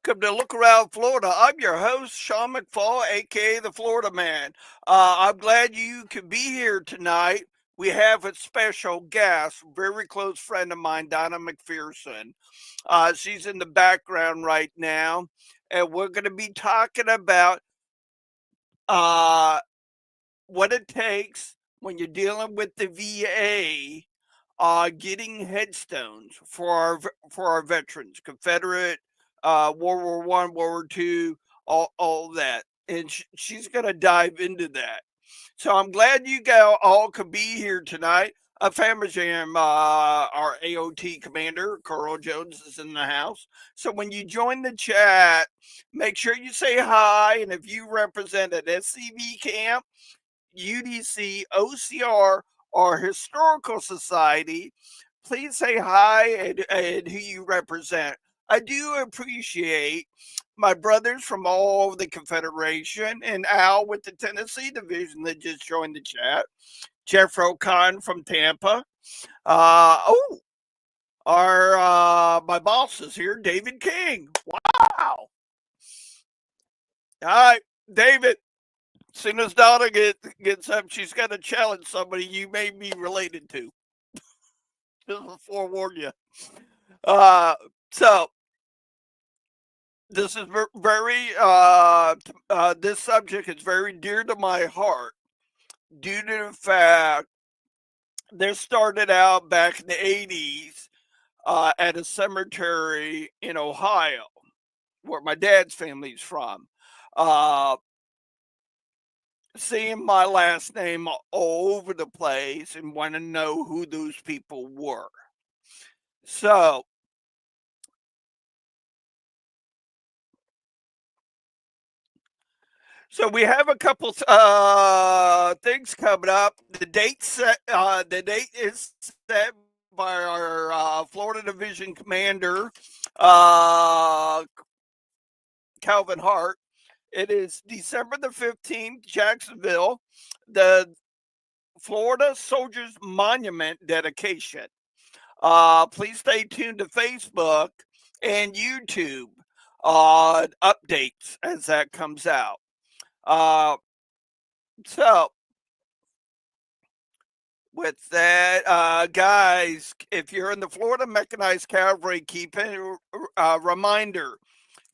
welcome to Look Around Florida. I'm your host, Sean McFall, aka the Florida Man. I'm glad you could be here tonight. We have a special guest, very close friend of mine, Donna McPherson. She's in the background right now, and we're going to be talking about uh, what it takes when you're dealing with the VA, getting headstones for our veterans, Confederate, World War I, World War II, all that, and she's gonna dive into that. So I'm glad you all could be here tonight. Family Jam, our AOT commander, Carl Jones, is in the house. So when you join the chat, make sure you say hi. And if you represent an SCV camp, UDC, OCR, or Historical Society, please say hi and who you represent. I do appreciate my brothers from all over the Confederation and Al with the Tennessee Division that just joined the chat. Jeff O'Con from Tampa. Oh, our my boss is here, David King. Wow. All right, David. As soon as Donna gets up, she's got to challenge somebody you may be related to. Just to forewarn you. So this is very this subject is very dear to my heart due to the fact this started out back in the 80s at a cemetery in Ohio, where my dad's family's from. Uh, Seeing my last name all over the place and want to know who those people were. So, so we have a couple things coming up. The date is set by our Florida Division Commander, uh, Calvin Hart. It is December the 15th, Jacksonville, the Florida Soldiers Monument dedication. Please stay tuned to Facebook and YouTube updates as that comes out. Uh, so, with that, guys, if you're in the Florida Mechanized Cavalry, keep a reminder.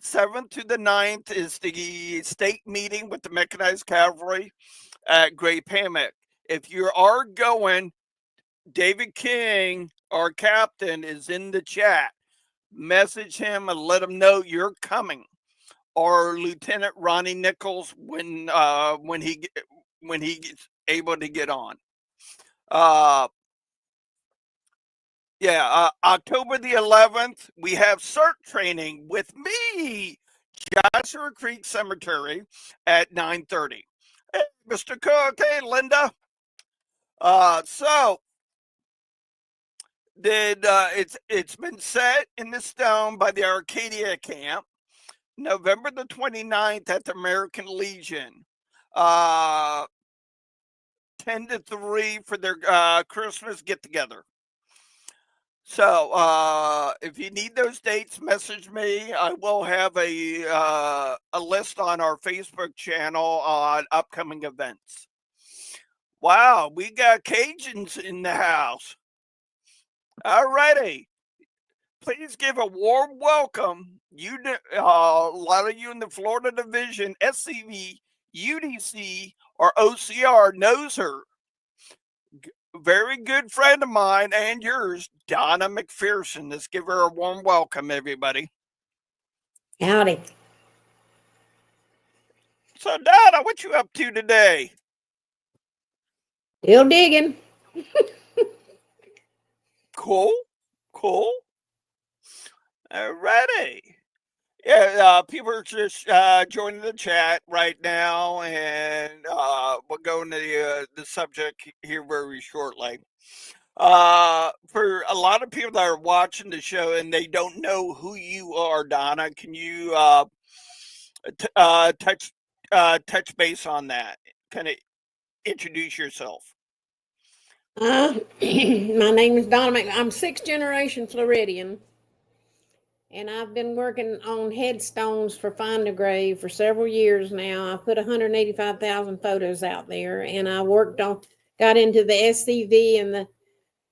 7th to the 9th is the state meeting with the Mechanized Cavalry at Great Hammock. If you are going, David King, our captain, is in the chat. Message him and let him know you're coming. Or Lieutenant Ronnie Nichols when he gets able to get on. October the 11th, we have CERT training with me, Joshua Creek Cemetery at 9:30. Hey, Mr. Cook, hey, Linda. So then it's been set in the stone by the Arcadia camp, November the 29th at the American Legion. 10 to 3 for their Christmas get together. So if you need those dates, message me. I will have a list on our Facebook channel on upcoming events. Wow, we got Cajuns in the house. All righty. Please give a warm welcome. A lot of you in the Florida Division, SCV, UDC, or OCR knows her. Very good friend of mine and yours, Donna McPherson. Let's give her a warm welcome, everybody. Howdy. So, Donna, what you up to today? Still digging. Cool. All righty. Yeah, people are just joining the chat right now, and we'll go into the subject here very shortly. For a lot of people that are watching the show and they don't know who you are, Donna, can you touch base on that? Kind of introduce yourself. My name is Donna I'm 6th generation Floridian. And I've been working on headstones for Find a Grave for several years now. I put 185,000 photos out there, and I got into the SCV and the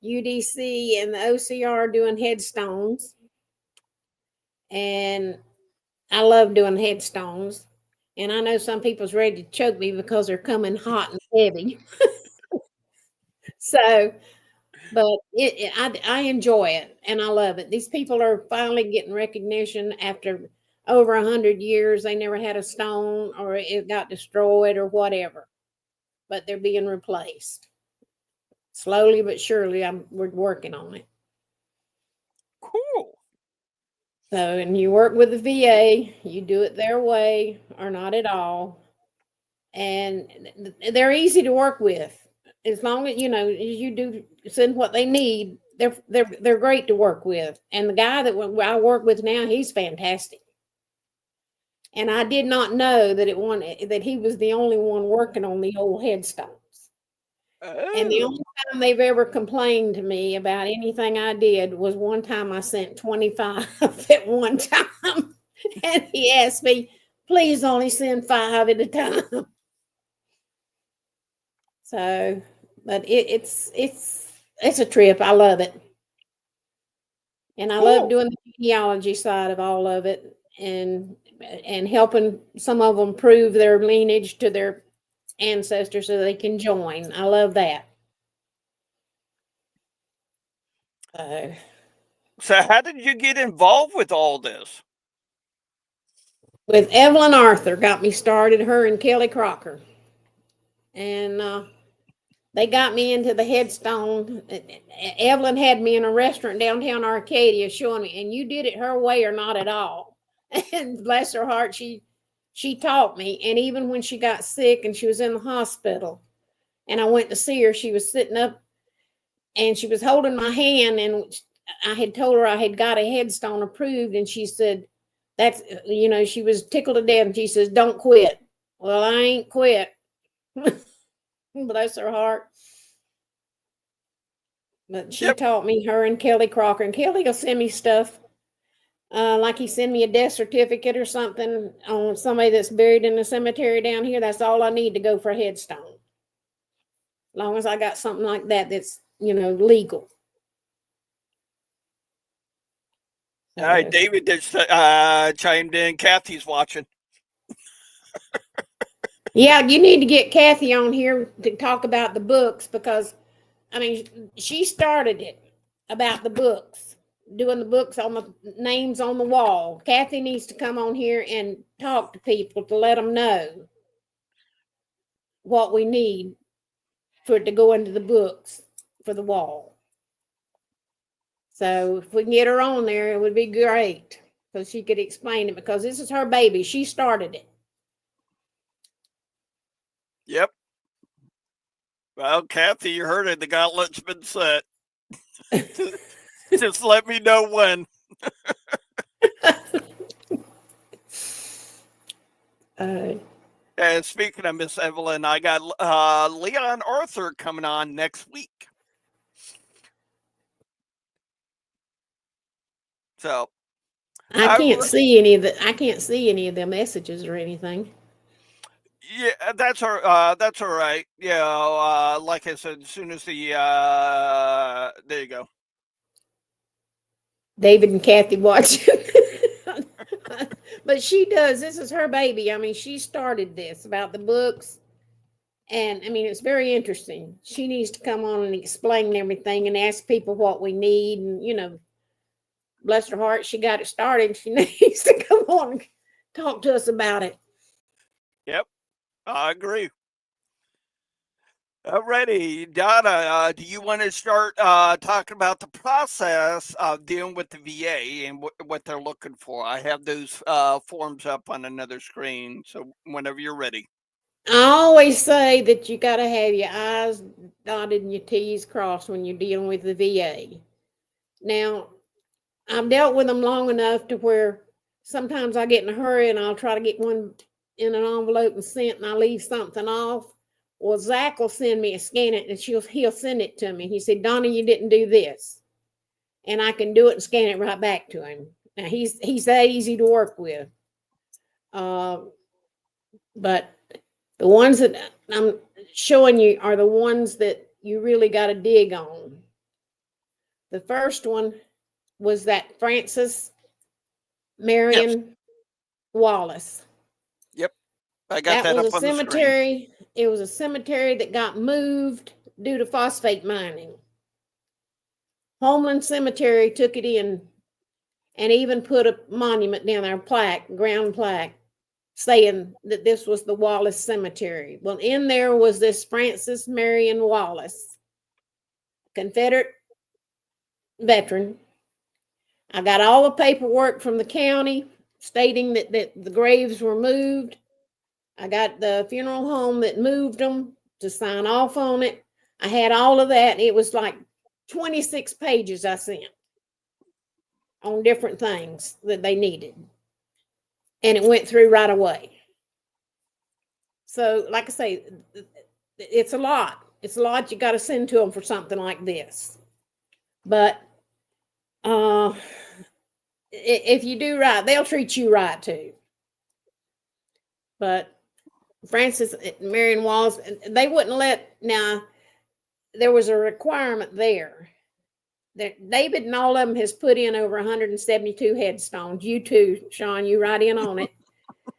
UDC and the OCR doing headstones. And I love doing headstones. And I know some people's ready to choke me because they're coming hot and heavy. So, but I enjoy it and I love it. These people are finally getting recognition after over 100 years. They never had a stone or it got destroyed or whatever, but they're being replaced slowly but surely. We're working on it. Cool. So, and you work with the VA, you do it their way or not at all. And they're easy to work with. As long as you do send what they need, they're great to work with. And the guy that I work with now, he's fantastic. And I did not know that he was the only one working on the old headstones. And the only time they've ever complained to me about anything I did was one time I sent 25 at one time. And he asked me, please only send 5 at a time. So, but it's a trip. I love it. And I love doing the genealogy side of all of it and helping some of them prove their lineage to their ancestors so they can join. I love that. So how did you get involved with all this? With Evelyn Arthur got me started, her and Kelly Crocker. And they got me into the headstone. Evelyn had me in a restaurant downtown Arcadia showing me, and you did it her way or not at all. And bless her heart, she taught me. And even when she got sick and she was in the hospital and I went to see her, she was sitting up and she was holding my hand, and I had told her I had got a headstone approved, and she said, she was tickled to death, and she says, don't quit. Well, I ain't quit. Bless her heart. But she taught me, her and Kelly Crocker. And Kelly will send me stuff. Like he sent me a death certificate or something on somebody that's buried in the cemetery down here. That's all I need to go for a headstone. As long as I got something like that that's, legal. All right, David just chimed in. Kathy's watching. Yeah, you need to get Kathy on here to talk about the books because, she started it about the books, doing the books on the names on the wall. Kathy needs to come on here and talk to people to let them know what we need for it to go into the books for the wall. So if we can get her on there, it would be great because she could explain it because this is her baby. She started it. Yep. Well, Kathy, you heard it. The gauntlet's been set. Just let me know when. And speaking of Miss Evelyn, I got Leon Arthur coming on next week. So I can't see any of the messages or anything. Yeah, that's all right. Yeah, like I said, as soon as there you go. David and Kathy watching. But she does. This is her baby. She started this about the books. And it's very interesting. She needs to come on and explain everything and ask people what we need. And, bless her heart, she got it started. She needs to come on and talk to us about it. Yep, I agree. Alrighty, Donna, do you want to start talking about the process of dealing with the VA and what they're looking for? I have those forms up on another screen, so whenever you're ready. I always say that you got to have your I's dotted and your T's crossed when you're dealing with the VA. Now, I've dealt with them long enough to where sometimes I get in a hurry and I'll try to get one in an envelope and sent, and I leave something off. Well, Zach will send me a scan it, and he'll send it to me. He said, Donna, you didn't do this. And I can do it and scan it right back to him. Now he's that easy to work with. But the ones that I'm showing you are the ones that you really got to dig on. The first one was that Francis Yes. Marion Wallace. Yep. I got That that was a up on the screen. cemetery. It was a cemetery that got moved due to phosphate mining. Homeland Cemetery took it in and even put a monument down there, ground plaque, saying that this was the Wallace Cemetery. Well, in there was this Francis Marion Wallace, Confederate veteran. I got all the paperwork from the county stating that the graves were moved. I got the funeral home that moved them to sign off on it. I had all of that. It was like 26 pages I sent on different things that they needed. And it went through right away. So, like I say, it's a lot. It's a lot you got to send to them for something like this. But if you do right, they'll treat you right too. But Francis Marion Wallace, they wouldn't let. Now there was a requirement there that David and all of them has put in over 172 headstones. You too, Sean, you right in on it.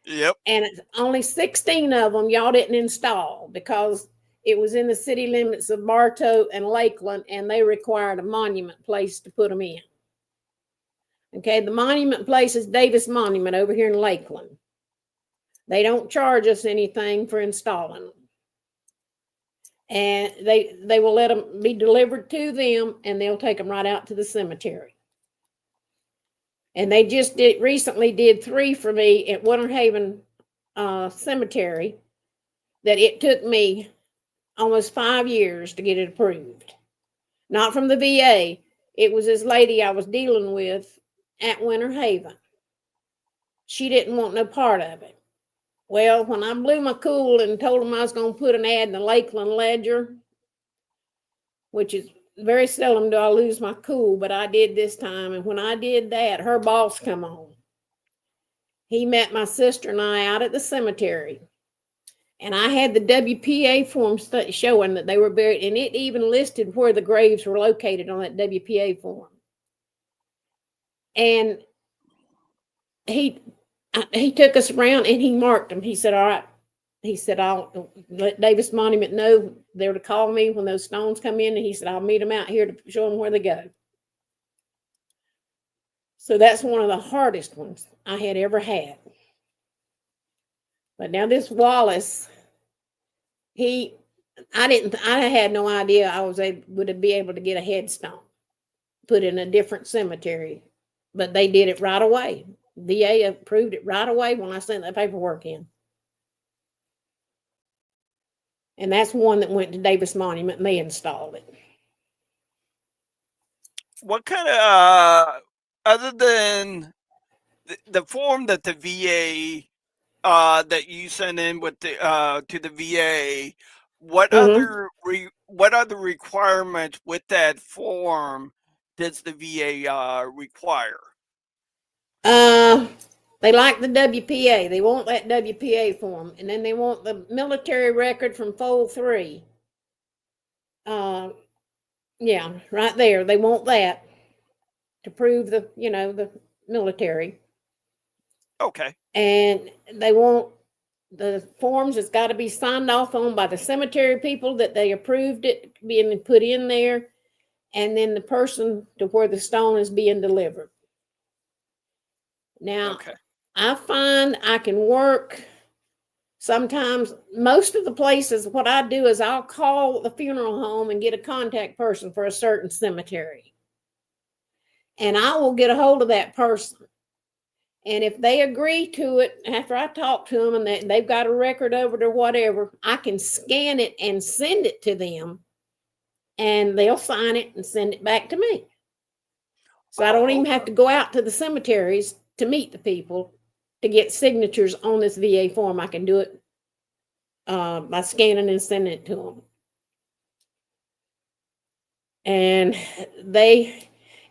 Yep. And it's only 16 of them y'all didn't install because it was in the city limits of Bartow and Lakeland, and they required a monument place to put them in. Okay, the monument place is Davis Monument over here in Lakeland. They don't charge us anything for installing them. And they will let them be delivered to them, and they'll take them right out to the cemetery. And they just recently did 3 for me at Winter Haven Cemetery that it took me almost 5 years to get it approved. Not from the VA. It was this lady I was dealing with at Winter Haven. She didn't want no part of it. Well, when I blew my cool and told them I was going to put an ad in the Lakeland Ledger, which is very seldom do I lose my cool, but I did this time. And when I did that, her boss come on. He met my sister and I out at the cemetery. And I had the WPA form showing that they were buried, and it even listed where the graves were located on that WPA form. And he took us around and he marked them. He said, all right. He said, I'll let Davis Monument know they're to call me when those stones come in. And he said, I'll meet them out here to show them where they go. So that's one of the hardest ones I had ever had. But now this Wallace, I had no idea I would be able to get a headstone put in a different cemetery, but they did it right away. VA approved it right away when I sent the paperwork in. And that's one that went to Davis Monument and they installed it. What kind of, other than the form that the VA, that you sent in with the, to the VA, what Mm-hmm. other requirements with that form does the VA require? They like the WPA. They want that WPA form. And then they want the military record from Fold 3. Yeah, right there. They want that to prove the military. Okay. And they want the forms. It's got to be signed off on by the cemetery people that they approved it being put in there. And then the person to where the stone is being delivered. Now, Okay. I find I can work sometimes. Most of the places, what I do is I'll call the funeral home and get a contact person for a certain cemetery. And I will get a hold of that person. And if they agree to it, after I talk to them and they've got a record of it or whatever, I can scan it and send it to them. And they'll sign it and send it back to me. So I don't even have to go out to the cemeteries to meet the people to get signatures on this VA form. I can do it by scanning and sending it to them. And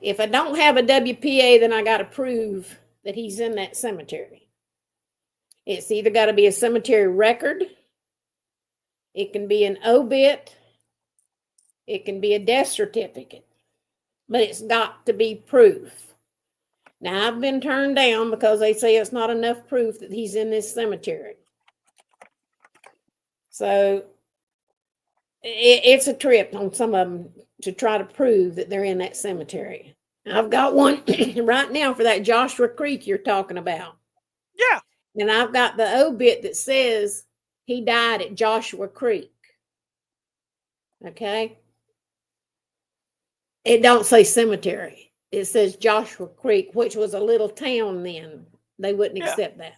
If I don't have a WPA, then I got to prove that he's in that cemetery. It's either got to be a cemetery record, it can be an obit, it can be a death certificate, but it's got to be proof. Now, I've been turned down because they say it's not enough proof that he's in this cemetery. So it's a trip on some of them to try to prove that they're in that cemetery. I've got one right now for that Joshua Creek you're talking about. Yeah. And I've got the obit that says he died at Joshua Creek. Okay? It don't say cemetery. It says Joshua Creek, which was a little town then. They wouldn't accept that.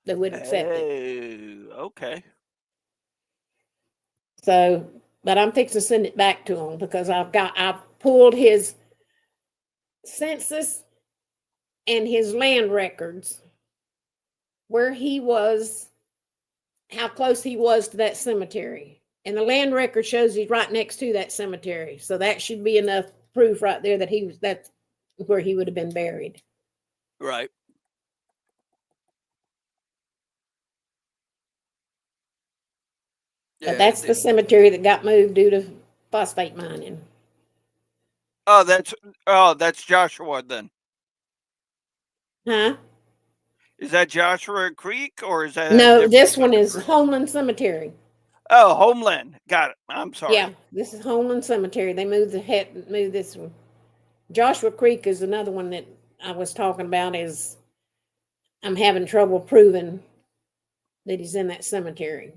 They wouldn't accept it. Okay. So, but I'm fixing to send it back to him because I've pulled his census and his land records where he was, how close he was to that cemetery. And the land record shows he's right next to that cemetery. So that should be enough proof right there that that's where he would have been buried. Right. But that's the cemetery that got moved due to phosphate mining. Oh, that's Joshua then. Huh? Is that Joshua Creek or is that? No, this one is Homeland Cemetery. Oh, Homeland. Got it. I'm sorry. Yeah, this is Homeland Cemetery. They moved this one. Joshua Creek is another one that I was talking about. Is I'm having trouble proving that he's in that cemetery.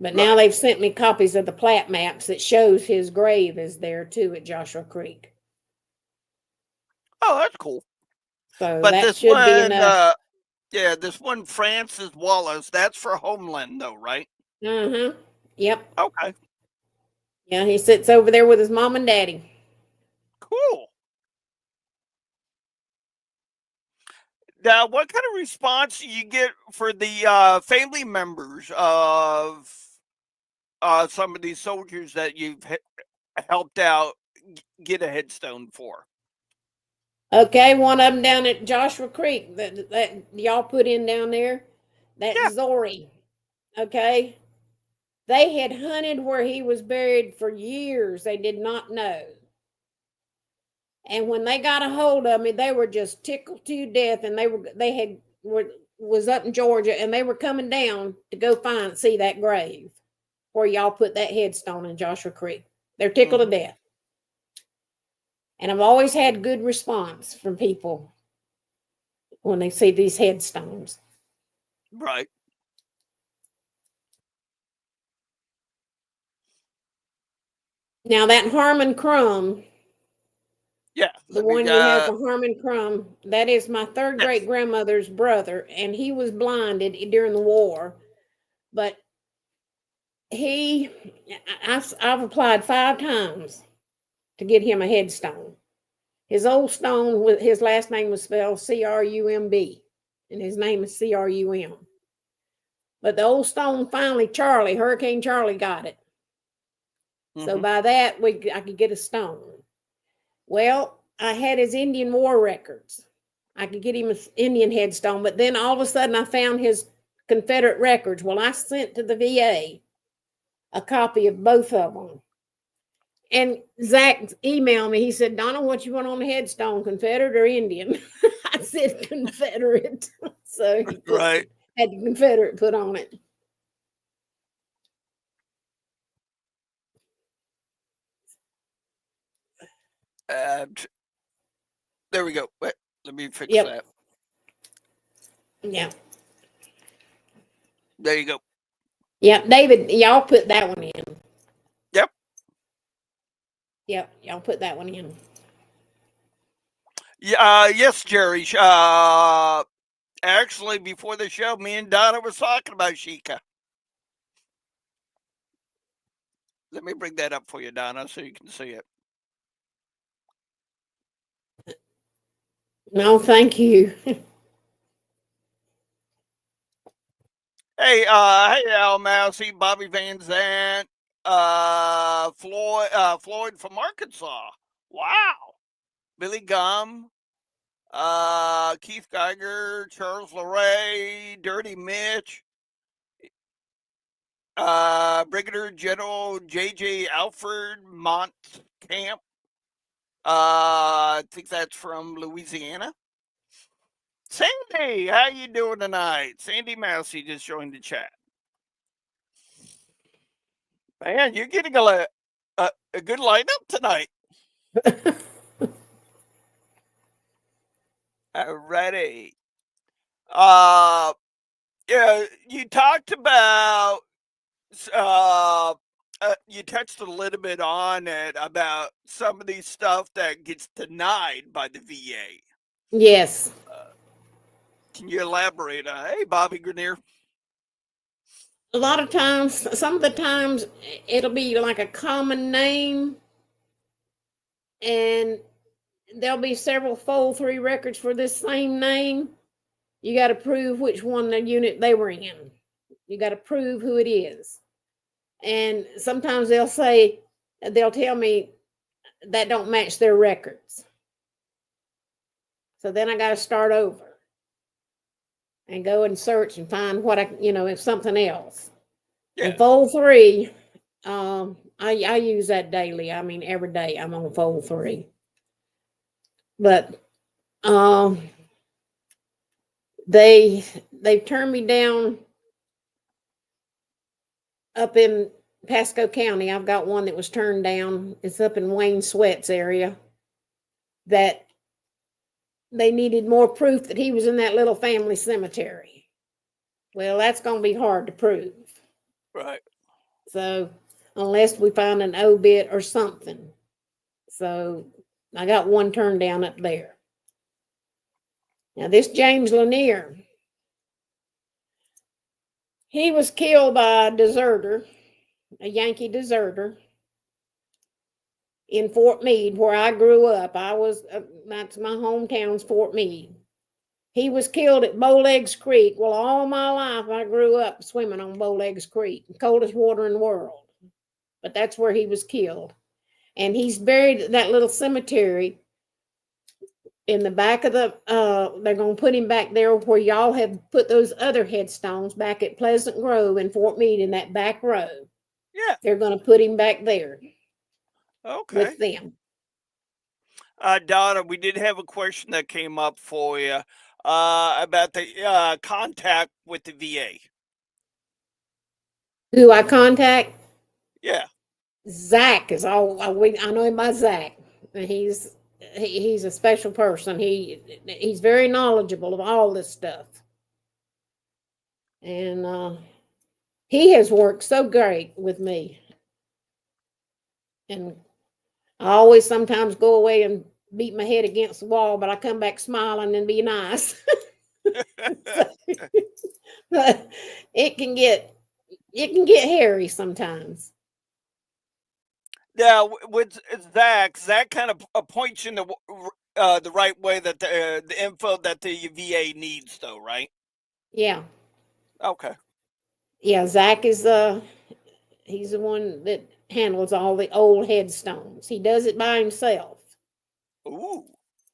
But now they've sent me copies of the plat maps that shows his grave is there too at Joshua Creek. Oh, that's cool. So but that this should one, be enough. this one, Francis Wallace, that's for Homeland though, right? Uh-huh. Yep. Okay. Yeah, he sits over there with his mom and daddy. Cool. Now, what kind of response do you get for the family members of some of these soldiers that you've helped out get a headstone for? Okay, one of them down at Joshua Creek that y'all put in down there, that's Zori. Okay, they had hunted where he was buried for years. They did not know. And when they got a hold of me, they were just tickled to death. And was up in Georgia, and they were coming down to go see that grave where y'all put that headstone in Joshua Creek. They're tickled to death. And I've always had good response from people when they see these headstones. Right. Now that Harmon Crumb, the one you have for Harmon Crumb, that is my third great grandmother's brother, and he was blinded during the war. But I've applied 5 times to get him a headstone. His old stone, his last name was spelled C-R-U-M-B, and his name is C-R-U-M. But the old stone, finally, Hurricane Charlie got it. So by that, I could get a stone. Well, I had his Indian war records. I could get him an Indian headstone, but then all of a sudden I found his Confederate records. Well, I sent to the VA a copy of both of them. And Zach emailed me. He said, Donna, what you want on the headstone, Confederate or Indian? I said Confederate. So he had the Confederate put on it. There we go. Wait, let me fix that. Yeah. There you go. Yeah, David, y'all put that one in. Yep. Yep, y'all put that one in. Yeah, yes, Jerry. Actually, before the show, me and Donna was talking about Sheikah. Let me bring that up for you, Donna, so you can see it. No, thank you. Hey, Al Mousy, Bobby Van Zant, Floyd from Arkansas. Wow. Billy Gum, Keith Geiger, Charles LeRae, Dirty Mitch, Brigadier General J.J. Alfred Montcamp. I think that's from Louisiana. Sandy, how you doing tonight? Sandy Massey just joined the chat. Man, you're getting a good lineup tonight. Alrighty. Uh, yeah, you talked about uh, you touched a little bit on it about some of these stuff that gets denied by the VA. Yes. Can you elaborate on? Hey, Bobby Grenier. A lot of times, some of the times, it'll be like a common name, and there'll be several Fold 3 records for this same name. You got to prove which one the unit they were in. You got to prove who it is. And sometimes they'll tell me that don't match their records. So then I got to start over and go and search and find what if something else. Yeah. And Fold 3, I use that daily. I mean, every day I'm on Fold 3. But they've turned me down up in Pasco County. I've got one that was turned down. It's up in Wayne Sweat's area, that they needed more proof that he was in that little family cemetery. Well, that's going to be hard to prove. Right. So unless we find an obit or something. So I got one turned down up there. Now this James Lanier, he was killed by a deserter, a Yankee deserter, in Fort Meade, where I grew up. That's my hometown's Fort Meade. He was killed at Bowlegs Creek. Well, all my life I grew up swimming on Bowlegs Creek, the coldest water in the world. But that's where he was killed. And he's buried at that little cemetery in the back of they're going to put him back there where y'all have put those other headstones back at Pleasant Grove in Fort Meade in that back row. Yeah. They're going to put him back there. Okay. With them. Donna, we did have a question that came up for you about the contact with the VA. Who I contact? Yeah. Zach is all I know him by Zach. He's a special person. He's very knowledgeable of all this stuff. And he has worked so great with me. And I always sometimes go away and beat my head against the wall, but I come back smiling and be nice. But it can get hairy sometimes. Now, with Zach kind of points in the right way, that the info that the VA needs, though, right? Yeah. Okay. Yeah, Zach is he's the one that handles all the old headstones. He does it by himself. Ooh.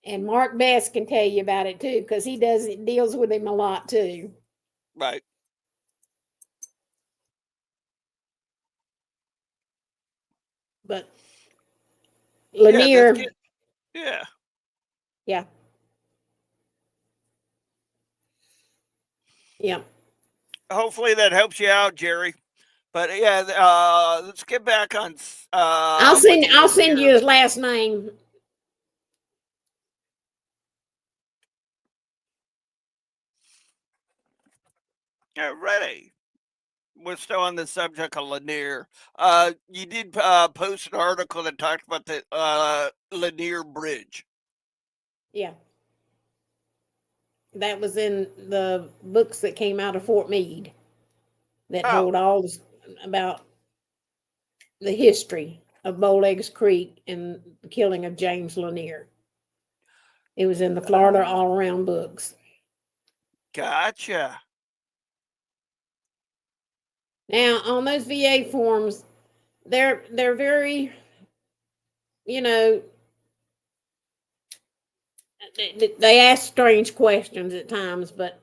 And Mark Best can tell you about it too, because he deals with him a lot too. Right. But Lanier, yeah. Yeah. Yeah. Hopefully that helps you out, Jerry. But yeah, let's get back on. I'll send you his last name. Ready. We're still on the subject of Lanier. You did post an article that talked about the Lanier Bridge. Yeah. That was in the books that came out of Fort Meade that told all this about the history of Bowlegs Creek and the killing of James Lanier. It was in the Florida All Around books. Gotcha. Now, on those VA forms, they're very, they ask strange questions at times, but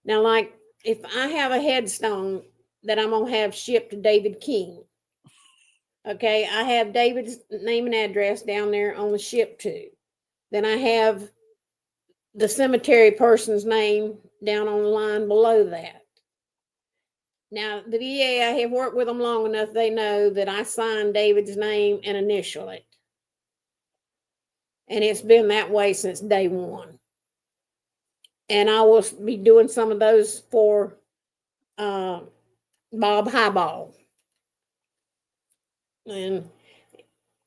now, like, if I have a headstone that I'm gonna have shipped to David King, okay, I have David's name and address down there on the ship to. Then I have the cemetery person's name down on the line below that. Now, the VA, I have worked with them long enough, they know that I signed David's name and initial it. And it's been that way since day one. And I will be doing some of those for Bob Highball. And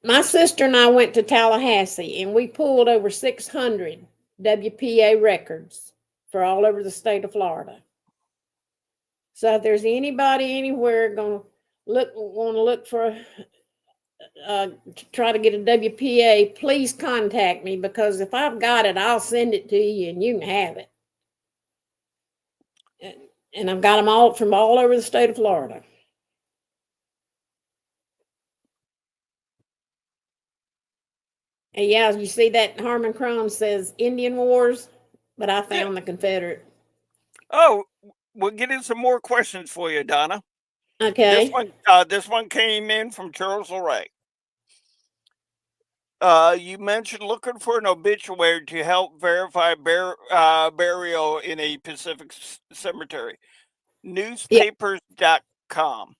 my sister and I went to Tallahassee and we pulled over 600 WPA records for all over the state of Florida. So if there's anybody anywhere want to look for try to get a WPA, please contact me, because if I've got it, I'll send it to you and you can have it. And I've got them all from all over the state of Florida. And yeah, you see that Harmon Crum says Indian Wars, but I found the Confederate. Oh, we're getting some more questions for you, Donna. Okay. This one came in from Charles Ray. You mentioned looking for an obituary to help verify burial in a Pacific cemetery. Newspapers.com.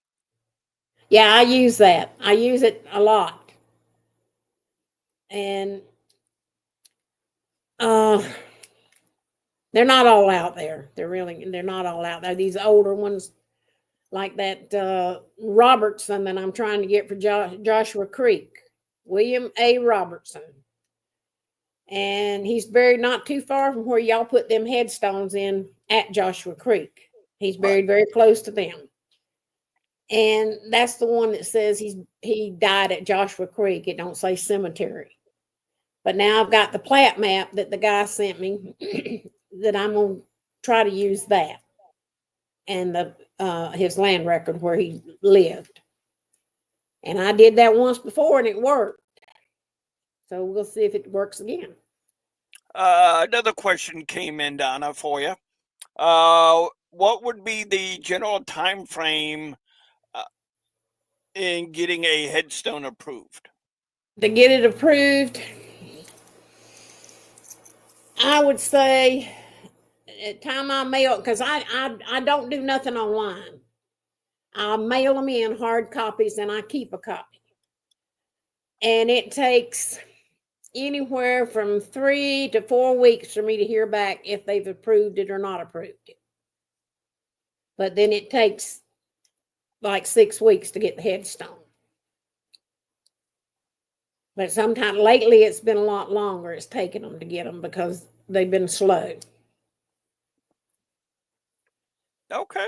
Yeah, I use that. I use it a lot. And they're not all out there. They're not all out there. These older ones, like that Robertson that I'm trying to get for Joshua Creek, William A. Robertson. And he's buried not too far from where y'all put them headstones in at Joshua Creek. He's buried very close to them. And that's the one that says he died at Joshua Creek. It don't say cemetery. But now I've got the plat map that the guy sent me that I'm going to try to use that. And his land record where he lived. And I did that once before and it worked. So we'll see if it works again. Another question came in, Donna, for you. What would be the general time frame in getting a headstone approved? To get it approved, I would say at time I mail, because I don't do nothing online. I mail them in hard copies and I keep a copy. And it takes anywhere from 3 to 4 weeks for me to hear back if they've approved it or not approved it. But then it takes like 6 weeks to get the headstone. But sometime lately it's been a lot longer. It's taken them to get them because they've been slow. Okay.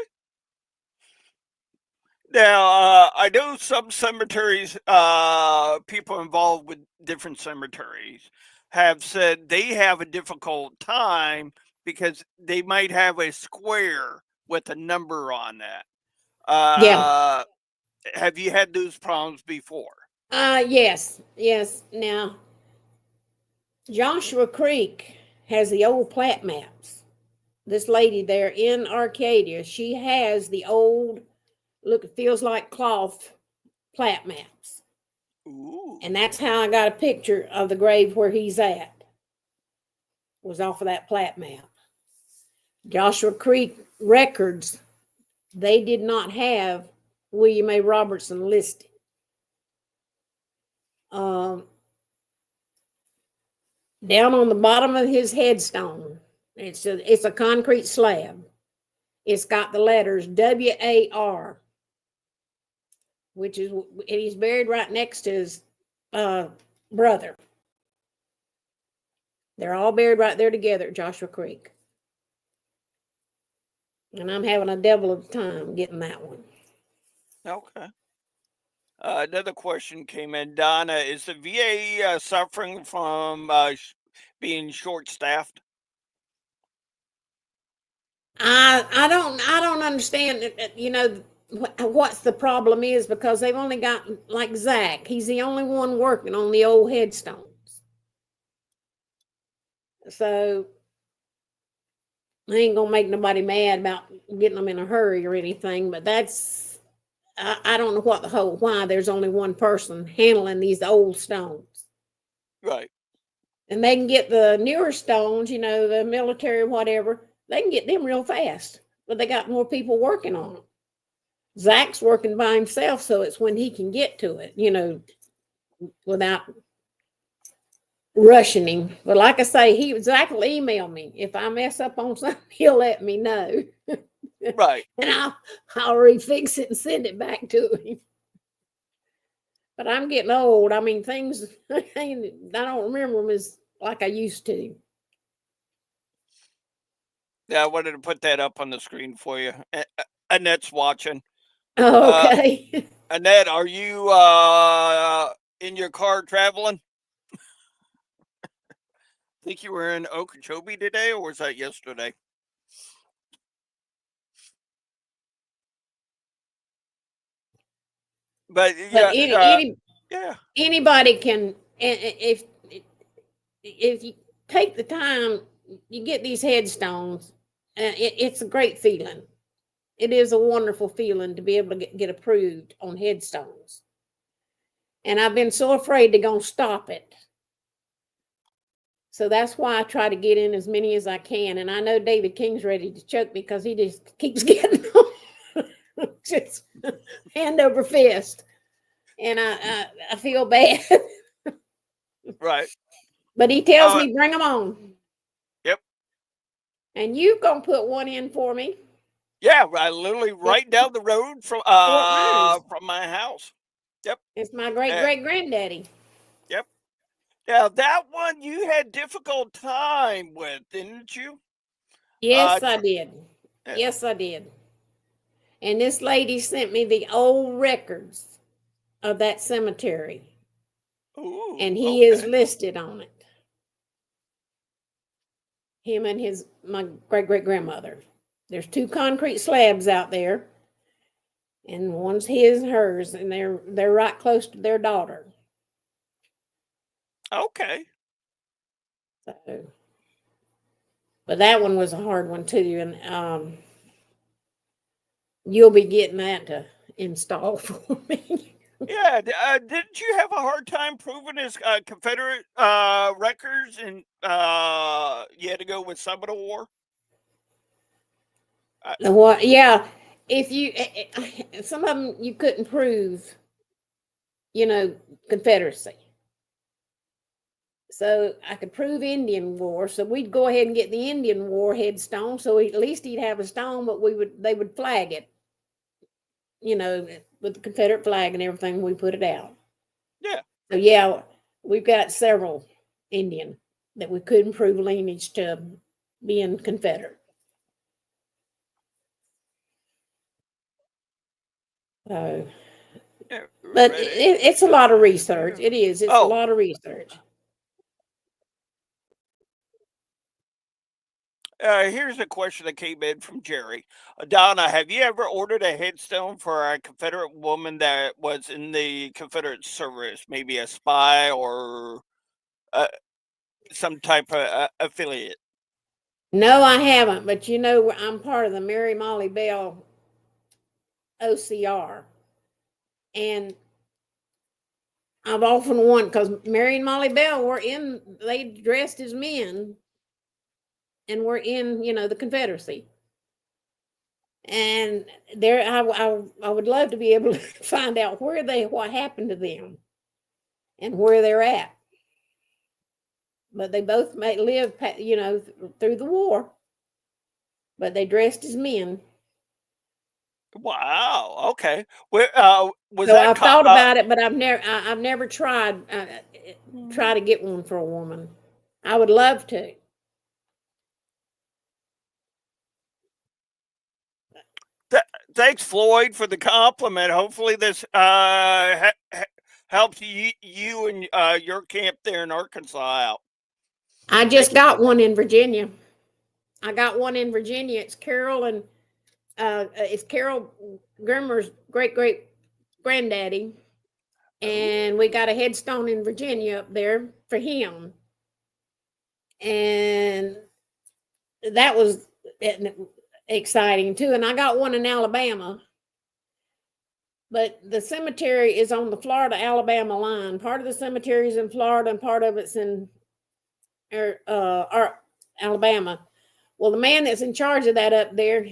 Now, I know some cemeteries, people involved with different cemeteries have said they have a difficult time because they might have a square with a number on that. Yeah. Have you had those problems before? Yes. Now, Joshua Creek has the old plat maps. This lady there in Arcadia, she has the old, look, it feels like cloth plat maps. Ooh. And that's how I got a picture of the grave where he's at. Was off of that plat map. Joshua Creek records, they did not have William A. Robertson listed. Down on the bottom of his headstone, it's a concrete slab. It's got the letters WAR, which is, and he's buried right next to his brother. They're all buried right there together at Joshua Creek. And I'm having a devil of a time getting that one. Okay. Another question came in, Donna. Is the VA suffering from being short-staffed? I don't understand. You know what's the problem is, because they've only got, like Zach. He's the only one working on the old headstones. So I ain't gonna make nobody mad about getting them in a hurry or anything, but I don't know why there's only one person handling these old stones. Right. And they can get the newer stones, the military, whatever, they can get them real fast, but they got more people working on them. Zach's working by himself, so it's when he can get to it, without rushing him. But like I say, Zach will email me. If I mess up on something, he'll let me know. Right. And I'll refix it and send it back to him. But I'm getting old. I mean, things, I don't remember them as like I used to. Yeah, I wanted to put that up on the screen for you. Annette's watching. Oh, okay. Annette, are you in your car traveling? Think you were in Okeechobee today, or was that yesterday? But But yeah, yeah, anybody can, if you take the time, you get these headstones. It's a great feeling. It is a wonderful feeling to be able to get approved on headstones. And I've been so afraid to go stop it. So that's why I try to get in as many as I can. And I know David King's ready to choke me because he just keeps getting just hand over fist. And I feel bad. right. But he tells me, bring them on. Yep. And you gonna put one in for me. Yeah, literally right down the road from my house. Yep. It's my great granddaddy. Yep. Now that one you had difficult time with, didn't you? Yes, I did. Yes, I did. And this lady sent me the old records of that cemetery. Ooh, And he is listed on it. Him and my great grandmother. There's 2 concrete slabs out there, and one's his and hers, and they're right close to their daughter. Okay. So, but that one was a hard one too, and you'll be getting that to install for me. Yeah, didn't you have a hard time proving his Confederate records, and you had to go with Seminole War? What? Yeah, if you some of them you couldn't prove, Confederacy. So I could prove Indian War. So we'd go ahead and get the Indian War headstone. So at least he'd have a stone, but they would flag it, with the Confederate flag and everything. When we put it out. Yeah. So yeah, we've got several Indian that we couldn't prove lineage to being Confederate. So, Yeah, but it's a lot of research. It is. It's a lot of research. Here's a question that came in from Jerry. Donna, have you ever ordered a headstone for a Confederate woman that was in the Confederate service, maybe a spy or some type of affiliate? No, I haven't. But I'm part of the Mary Molly Bell OCR, and I've often wondered because Mary and Molly Bell they dressed as men and were in, the Confederacy. And I would love to be able to find out what happened to them and where they're at. But they both live, through the war. But they dressed as men. Wow. Okay. Was So that? I've thought about it, but I've never tried to get one for a woman. I would love to. Thanks, Floyd, for the compliment. Hopefully, this helps you and your camp there in Arkansas out. I just got one in Virginia. I got one in Virginia. It's Carol Grimmer's great granddaddy, and we got a headstone in Virginia up there for him. and that was exciting too. And I got one in Alabama, but the cemetery is on the Florida-Alabama line. Part of the cemetery is in Florida, and part of it's in Alabama. Well, the man that's in charge of that up there,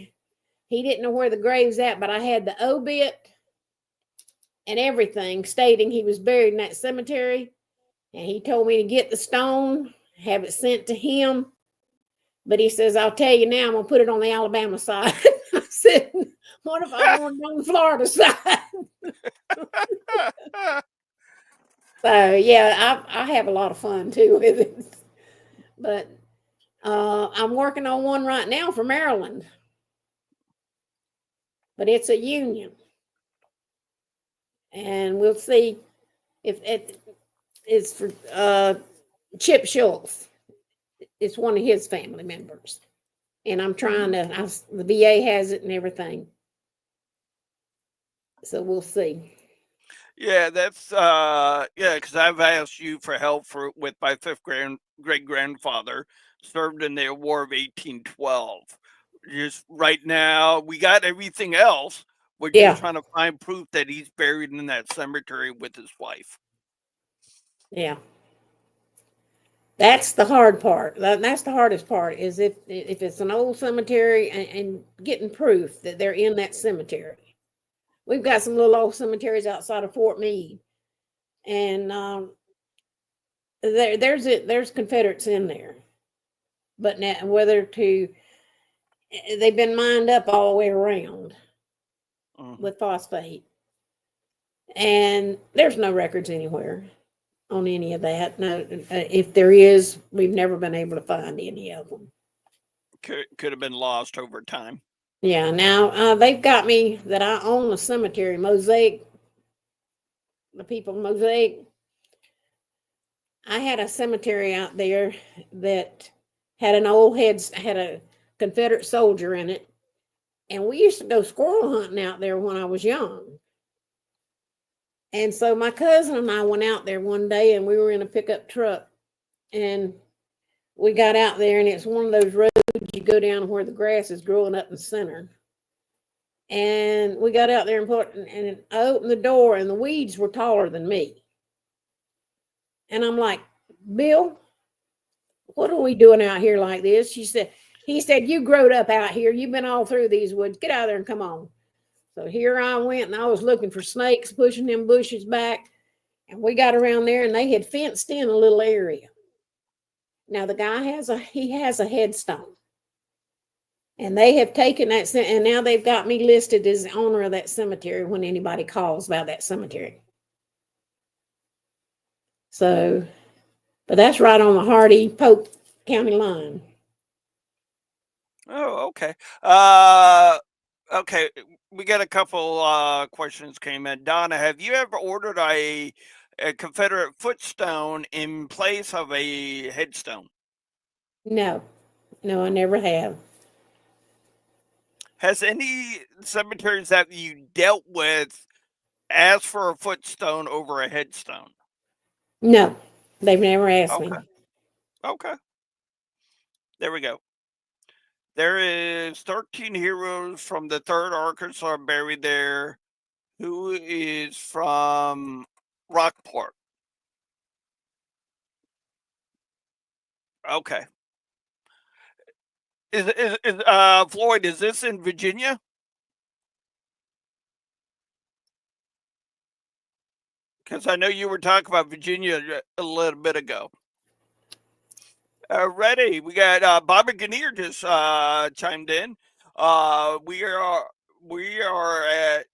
he didn't know where the grave's at, but I had the obit and everything stating he was buried in that cemetery. And he told me to get the stone, have it sent to him. But he says, I'll tell you now, I'm going to put it on the Alabama side. I said, what if I want it on the Florida side? So, yeah, I have a lot of fun too with it. But I'm working on one right now for Maryland. But it's a union. And we'll see if it's for Chip Schultz. It's one of his family members. And I'm trying to, the VA has it and everything. So we'll see. Yeah, that's because I've asked you for help with my fifth great grandfather served in the War of 1812. Just right now, we got everything else. We're just Yeah. trying to find proof that he's buried in that cemetery with his wife. Yeah. That's the hard part. That's the hardest part is if it's an old cemetery and getting proof that they're in that cemetery. We've got some little old cemeteries outside of Fort Meade, and there's Confederates in there, but now they've been mined up all the way around with phosphate, and there's no records anywhere on any of that. No, if there is, we've never been able to find any of them. Could have been lost over time. Yeah, now they've got me that I own a cemetery, Mosaic. The people Mosaic. I had a cemetery out there that had had a Confederate soldier in it, and we used to go squirrel hunting out there when I was young. And so my cousin and I went out there one day, and we were in a pickup truck, and we got out there, and it's one of those roads you go down where the grass is growing up in the center. And we got out there and I opened the door, and the weeds were taller than me. And I'm like, Bill, what are we doing out here like this? He said, you growed up out here. You've been all through these woods. Get out there and come on. So here I went, and I was looking for snakes, pushing them bushes back. And we got around there, and they had fenced in a little area. Now the guy has a headstone. And they have taken that, and now they've got me listed as the owner of that cemetery when anybody calls about that cemetery. So, but that's right on the Hardy-Polk County line. Oh, okay. Okay. We got a couple questions came in. Donna, have you ever ordered a Confederate footstone in place of a headstone? No, I never have. Has any cemeteries that you dealt with asked for a footstone over a headstone? No, they've never asked me. Okay. There we go. There is 13 heroes from the 3rd Arkansas buried there. Who is from Rockport? Okay. Is Floyd, is this in Virginia? Because I know you were talking about Virginia a little bit ago. Ready. We got Bobby Gannier just chimed in. We are at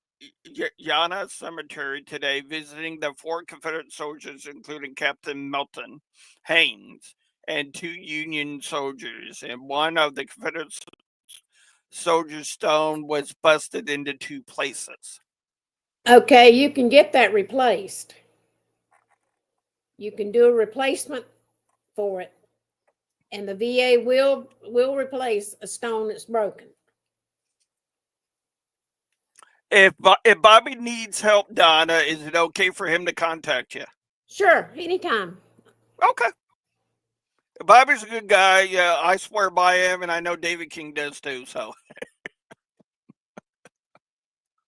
Yana Cemetery today visiting the 4 Confederate soldiers, including Captain Melton Haynes and 2 Union soldiers. And one of the Confederate soldiers' stone was busted into 2 places. Okay, you can get that replaced. You can do a replacement for it, and the VA will replace a stone that's broken. If Bobby needs help, Donna, is it okay for him to contact you? Sure, anytime. Okay. Bobby's a good guy. Yeah, I swear by him, and I know David King does too. So,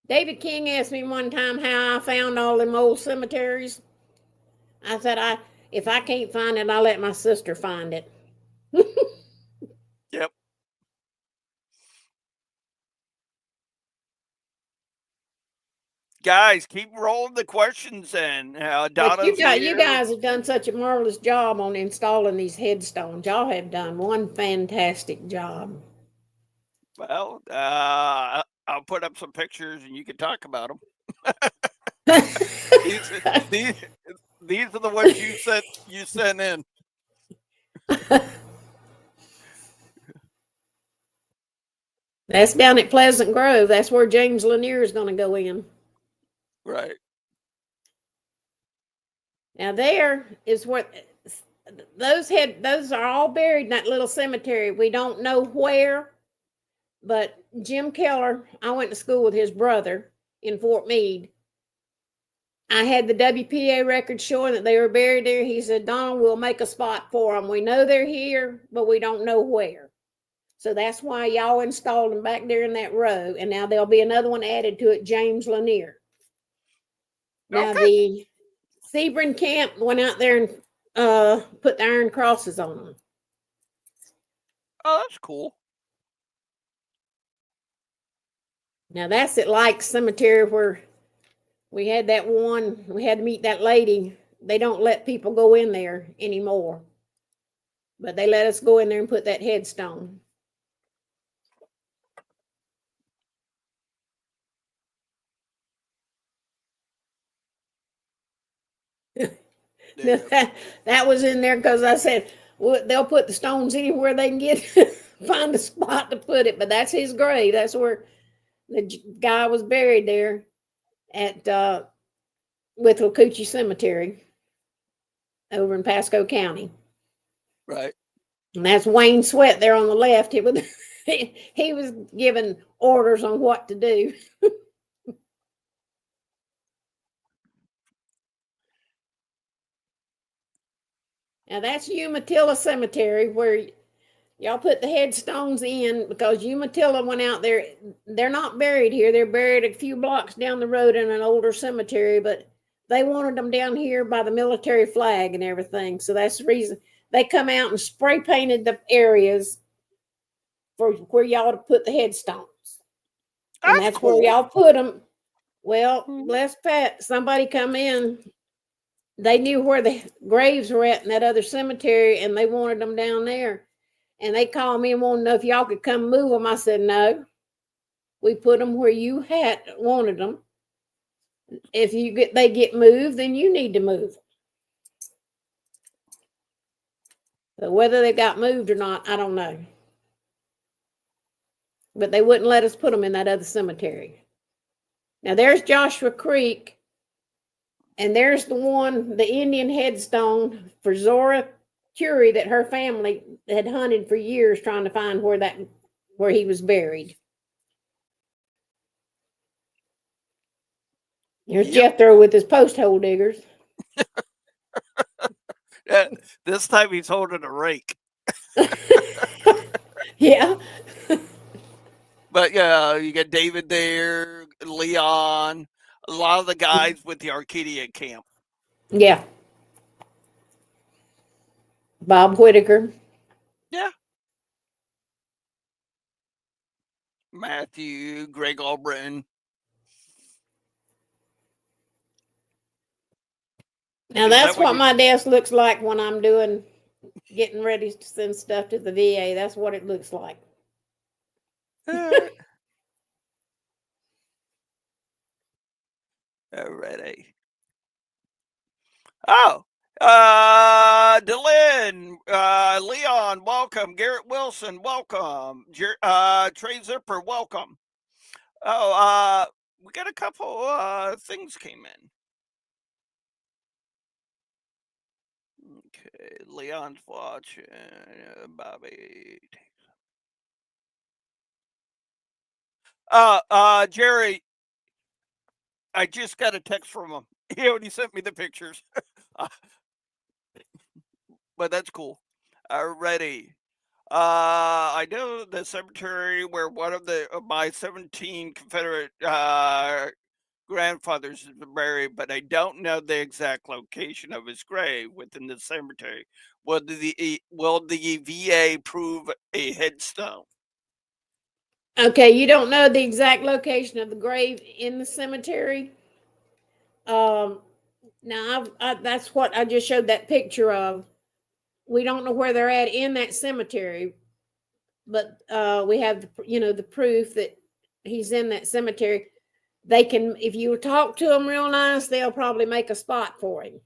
David King asked me one time how I found all them old cemeteries. I said, if I can't find it, I'll let my sister find it. yep. Guys, keep rolling the questions in. But Donna's you here. guys have done such a marvelous job on installing these headstones. Y'all have done one fantastic job. Well, I'll put up some pictures and you can talk about them. These, these, these are the ones you sent in. That's down at Pleasant Grove. That's where James Lanier is going to go in. Right. Now there is what those are all buried in that little cemetery. We don't know where, but Jim Keller, I went to school with his brother in Fort Meade. I had the WPA record showing that they were buried there. He said, Donald, we'll make a spot for them. We know they're here, but we don't know where. So that's why y'all installed them back there in that row. And now there'll be another one added to it, James Lanier. Now Okay. the Sebring camp went out there and put the iron crosses on them. Oh, that's cool. Now that's at Like Cemetery where we had that one, we had to meet that lady. They don't let people go in there anymore. But they let us go in there and put that headstone. Yeah. That was in there because I said, well, they'll put the stones anywhere they can get, find a spot to put it. But that's his grave. That's where the guy was buried there at with Lakuchi Cemetery over in Pasco County. Right. And that's Wayne Sweat there on the left. He was giving orders on what to do. Now that's Umatilla Cemetery where y'all put the headstones in because Umatilla went out there. They're not buried here. They're buried a few blocks down the road in an older cemetery, but they wanted them down here by the military flag and everything. So that's the reason they come out and spray painted the areas for where y'all to put the headstones. And That's that's where cool. y'all put them. Well, bless Pat, somebody come in. They knew where the graves were at in that other cemetery, and they wanted them down there. And they called me and wanted to know if y'all could come move them. I said, no, we put them where you had wanted them. If they get moved, then you need to move. But whether they got moved or not, I don't know. But they wouldn't let us put them in that other cemetery. Now there's Joshua Creek, and there's the Indian headstone for Zora Curie that her family had hunted for years trying to find where he was buried. There's Yep. Jethro with his post hole diggers. This time he's holding a rake. Yeah. But yeah, you got David there, Leon, a lot of the guys with the Arcadia camp. Yeah. Bob Whitaker. Yeah. Matthew, Greg Albritton. Now Is that's that what what you? my desk looks like when I'm getting ready to send stuff to the VA. That's what it looks like. Alrighty. Alrighty. Oh, Delin, Leon, welcome. Garrett Wilson, welcome. Trey Zipper, welcome. Oh, we got a couple things came in. Okay, Leon's watching. Bobby. Jerry, I just got a text from him. He already sent me the pictures. But that's cool. Alrighty. I know the cemetery where one of my 17 Confederate grandfathers is buried, but I don't know the exact location of his grave within the cemetery. Will the VA prove a headstone? Okay, you don't know the exact location of the grave in the cemetery. Now that's what I just showed that picture of. We don't know where they're at in that cemetery, but we have the proof that he's in that cemetery. They can, if you talk to them real nice, they'll probably make a spot for him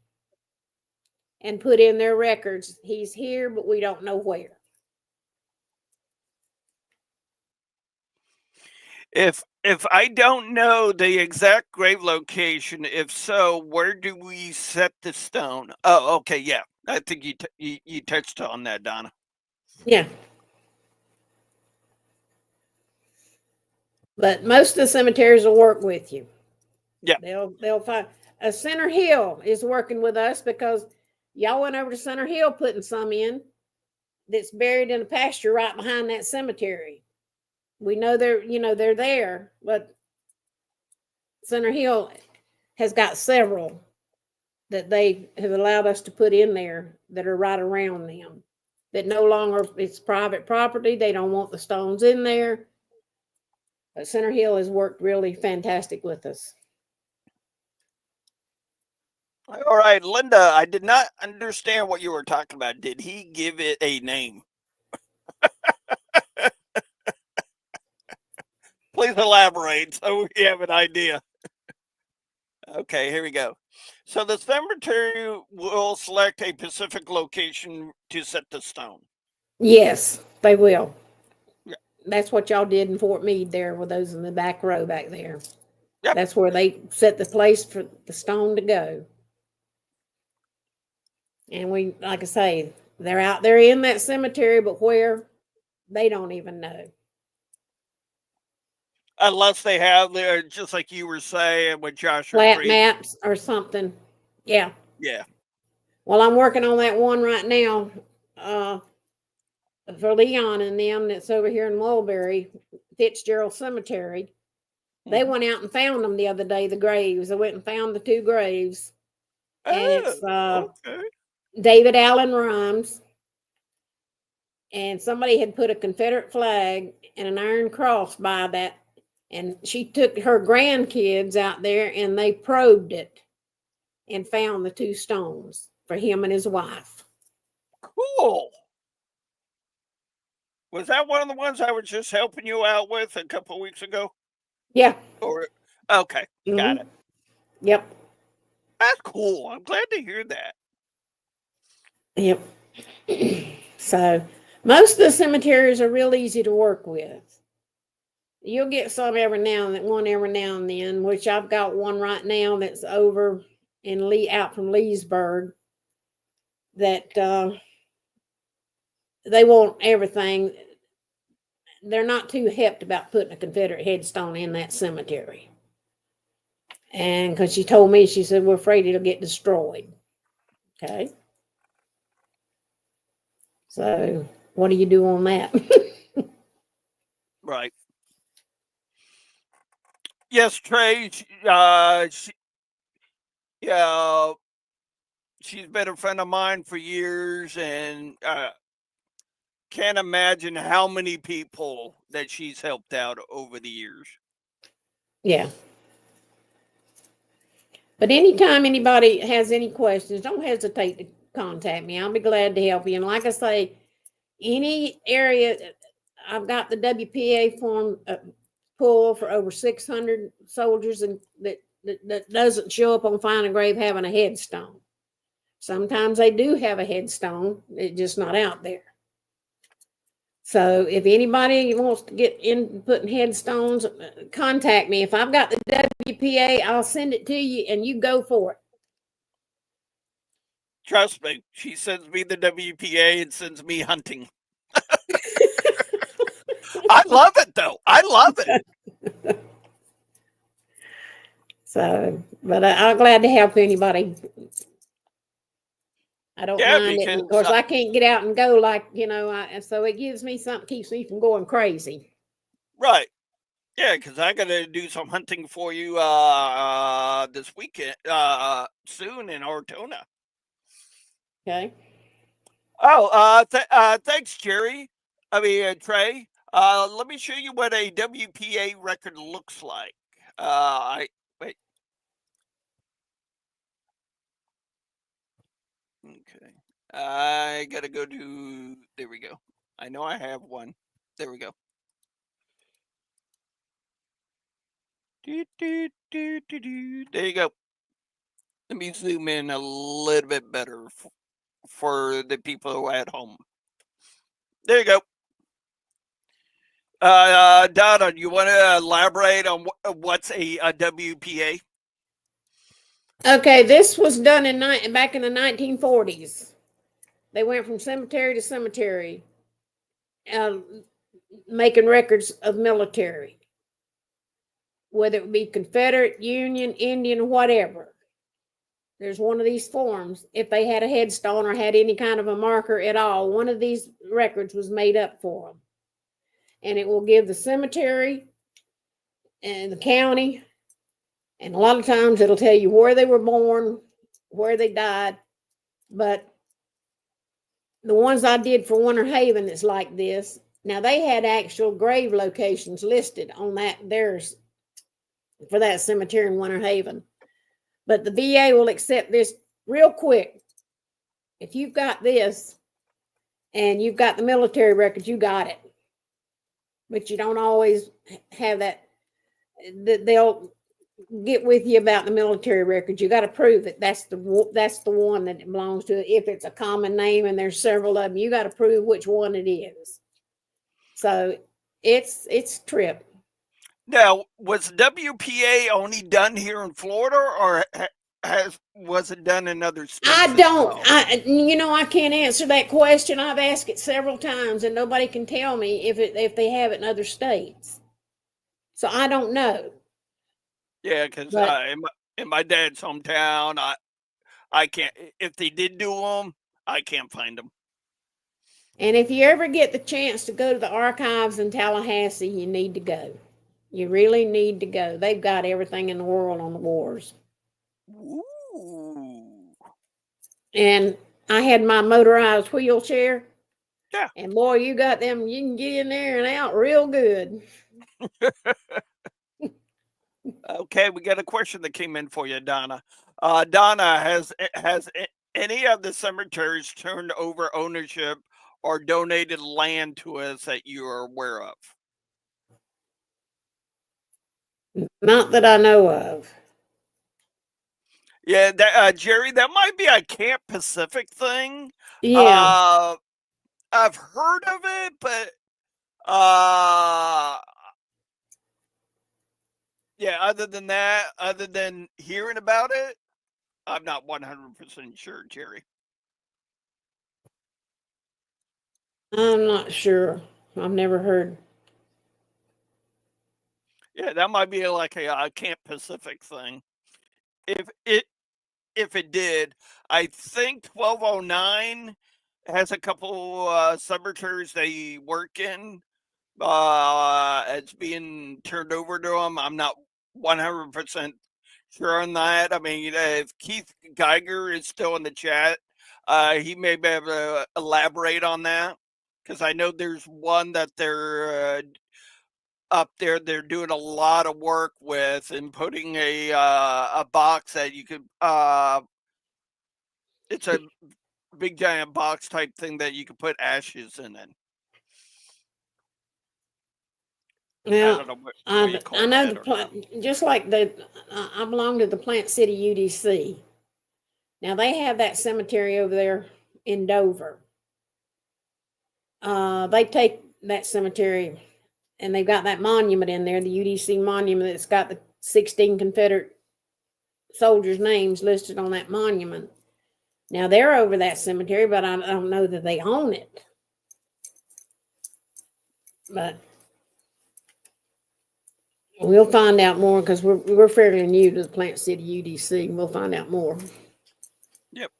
and put in their records. He's here, but we don't know where. If I don't know the exact grave location, if so, where do we set the stone? Oh, okay, yeah. I think you touched on that, Donna. Yeah. But most of the cemeteries will work with you. Yeah. They'll find Center Hill is working with us because y'all went over to Center Hill putting some in that's buried in a pasture right behind that cemetery. We know they're there, but Center Hill has got several that they have allowed us to put in there that are right around them. That no longer it's private property. They don't want the stones in there. But Center Hill has worked really fantastic with us. All right, Linda, I did not understand what you were talking about. Did he give it a name? Please elaborate so we have an idea. Okay, here we go. So the cemetery will select a specific location to set the stone. Yes, they will. Yeah. That's what y'all did in Fort Meade there with those in the back row back there. Yep. That's where they set the place for the stone to go. And we, like I say, they're out there in that cemetery, but where, they don't even know. Unless they have their, just like you were saying with Joshua Flat Tree. maps or something. Yeah. Yeah. Well, I'm working on that one right now for Leon and them that's over here in Mulberry, Fitzgerald Cemetery. They went out and found them the other day, the graves. They went and found the two graves. And it's Okay. David Allen Rhymes. And somebody had put a Confederate flag and an iron cross by that. And she took her grandkids out there and they probed it and found the two stones for him and his wife. Cool. Was that one of the ones I was just helping you out with a couple of weeks ago? Yeah. Or okay, got it. Yep. That's cool. I'm glad to hear that. Yep. So most of the cemeteries are real easy to work with. You'll get some every now and then, which I've got one right now that's over in out from Leesburg that they want everything. They're not too hepped about putting a Confederate headstone in that cemetery. And because she told me, she said, we're afraid it'll get destroyed. Okay. So what do you do on that? Right. Yes, Trey. Yeah, she's been a friend of mine for years, and can't imagine how many people that she's helped out over the years. Yeah. But anytime anybody has any questions, don't hesitate to contact me. I'll be glad to help you. And like I say, any area, I've got the WPA form pull for over 600 soldiers and that doesn't show up on Find a Grave having a headstone. Sometimes they do have a headstone, it's just not out there. So if anybody wants to get in putting headstones, contact me. If I've got the WPA, I'll send it to you and you go for it. Trust me, she sends me the WPA and sends me hunting. I love it though. I love it. So, but I'm glad to help anybody. I don't Yeah, mind it. And of because course, I can't get out and go like, so it gives me something, keeps me from going crazy. right. Yeah, because I got to do some hunting for you this weekend, soon in Ortona. Okay. Oh, thanks, Jerry. I mean, Trey. Let me show you what a WPA record looks like. I wait. Okay. I gotta go to. There we go. I know I have one. There we go. There you go. Let me zoom in a little bit better for the people at home. There you go. Donna, you want to elaborate on what's a WPA? Okay, this was done back in the 1940s. They went from cemetery to cemetery, uh, making records of military, whether it be Confederate, Union, Indian, whatever. There's one of these forms. If they had a headstone or had any kind of a marker at all, one of these records was made up for them. And it will give the cemetery and the county, and a lot of times it'll tell you where they were born, where they died. But the ones I did for Winter Haven that's like this, now they had actual grave locations listed on theirs for that cemetery in Winter Haven. But the VA will accept this real quick. If you've got this and you've got the military records, you got it. But you don't always have that. They'll get with you about the military records. You got to prove it. That's the one that it belongs to. If it's a common name and there's several of them, you got to prove which one it is. So it's trip. Now, was WPA only done here in Florida, or was it done in other states I as don't. well? I can't answer that question. I've asked it several times, and nobody can tell me if they have it in other states. So I don't know. Yeah, because But in my dad's hometown, I can't. If they did do them, I can't find them. and if you ever get the chance to go to the archives in Tallahassee, you need to go. You really need to go. They've got everything in the world on the wars. Ooh. And I had my motorized wheelchair. Yeah. And boy, you got them, you can get in there and out real good. Okay, we got a question that came in for you, Donna. Donna, has any of the cemeteries turned over ownership or donated land to us that you are aware of? Not that I know of. Yeah, Jerry, that might be a Camp Pacific thing. Yeah. Uh, I've heard of it, but uh, yeah. Other than hearing about it, I'm not 100% sure, Jerry. I'm not sure. I've never heard. Yeah, that might be like a Camp Pacific thing. If it if it did, I think 1209 has a couple cemeteries they work in. It's being turned over to them. I'm not 100% sure on that. I mean, if Keith Geiger is still in the chat, he may be able to elaborate on that because I know there's one that they're up there. They're doing a lot of work with and putting a box that you could. It's a big giant box type thing that you could put ashes in it. I Well, don't know what you I call know that or not. just like I belong to the Plant City UDC. Now they have that cemetery over there in Dover. They take that cemetery and they've got that monument in there, the UDC monument that's got the 16 Confederate soldiers' names listed on that monument. Now they're over that cemetery, but I don't know that they own it. But we'll find out more because we're fairly new to the Plant City UDC, and we'll find out more. Yep.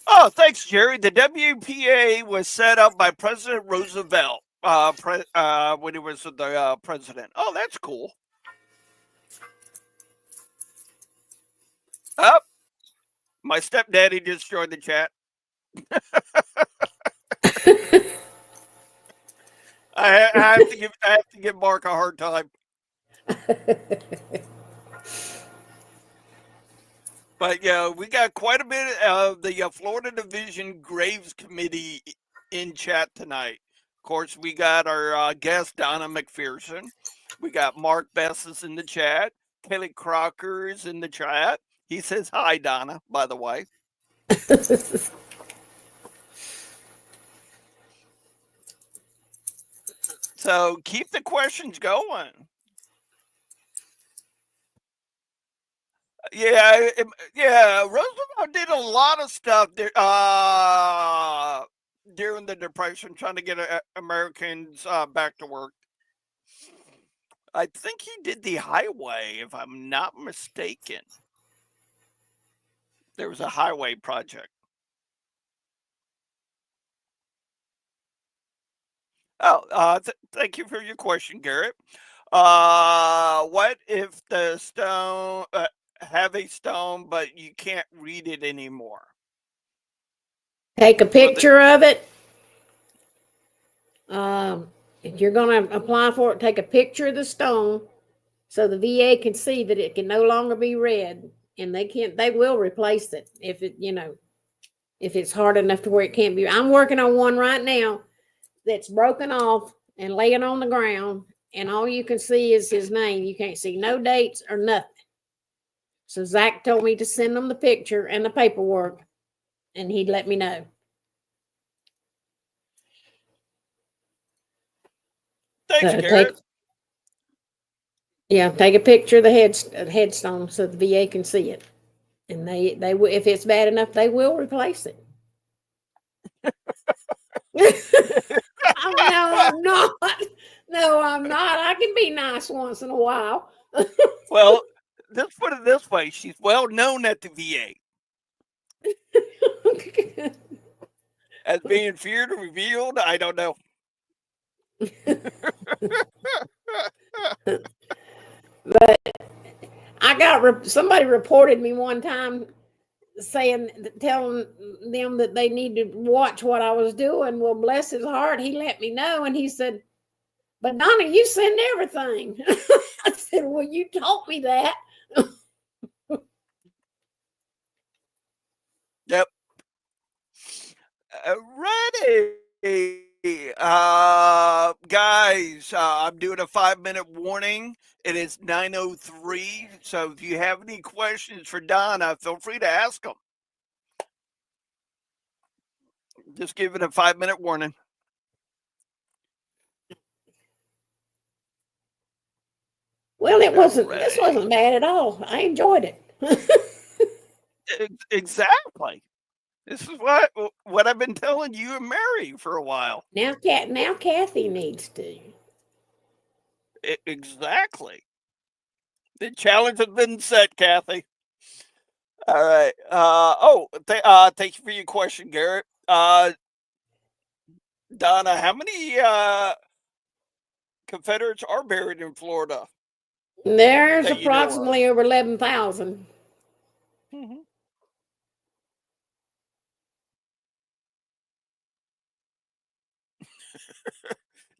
Oh, thanks, Jerry. The WPA was set up by President Roosevelt when he was the president. Oh, that's cool. Oh, my stepdaddy just joined the chat. I have to give Mark a hard time. But yeah, we got quite a bit of the Florida Division Graves Committee in chat tonight. Of course, we got our guest Donna McPherson. We got Mark Bessis in the chat. Kelly Crocker is in the chat. He says hi, Donna. By the way, so keep the questions going. Yeah, yeah. Roosevelt did a lot of stuff there, during the Depression, trying to get Americans back to work. I think he did the highway, if I'm not mistaken. There was a highway project. Oh, thank you for your question, Garrett. What if the stone have a stone, but you can't read it anymore? Take a Well, picture of it. If you're going to apply for it, take a picture of the stone so the VA can see that it can no longer be read, and they will replace it if if it's hard enough to where it can't be. I'm working on one right now that's broken off and laying on the ground, and all you can see is his name. You can't see no dates or nothing. So Zach told me to send them the picture and the paperwork, and he'd let me know. thanks, So Garrett. take a picture of the headstone so the VA can see it, and they will, if it's bad enough, they will replace it. Oh, no, I'm not. No, I'm not. I can be nice once in a while. Well, let's put it this way: she's well known at the VA as being feared or revealed. I don't know. But I got somebody reported me one time saying, telling them that they need to watch what I was doing. Well, bless his heart, he let me know, and he said, "But Donna, you send everything." I said, "Well, you taught me that." Yep. Ready. Guys, I'm doing a 5 minute warning. It is 9:03. So if you have any questions for Donna, feel free to ask them. Just give it a 5 minute warning. Well, it wasn't. This Ready. wasn't bad at all. I enjoyed it. Exactly. This is what I've been telling you and Mary for a while. Now Kathy needs to. Exactly. The challenge has been set, Kathy. All right. Thank you for your question, Garrett. Donna, how many Confederates are buried in Florida There's that you know of? approximately over 11,000. Mm-hmm.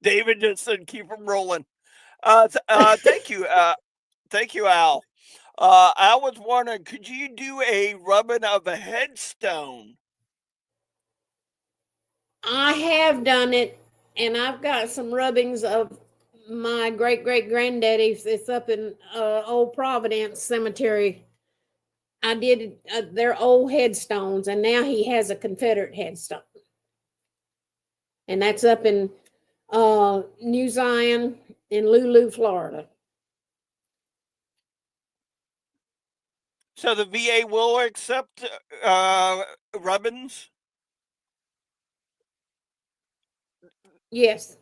David just said keep them rolling. Thank you. Thank you, Al. I was wondering, could you do a rubbing of a headstone? I have done it, and I've got some rubbings of my great great granddaddy's. It's up in Old Providence Cemetery. I did their old headstones, and now he has a Confederate headstone, and that's up in New Zion in Lulu, Florida. So the VA will accept rubbings? Yes.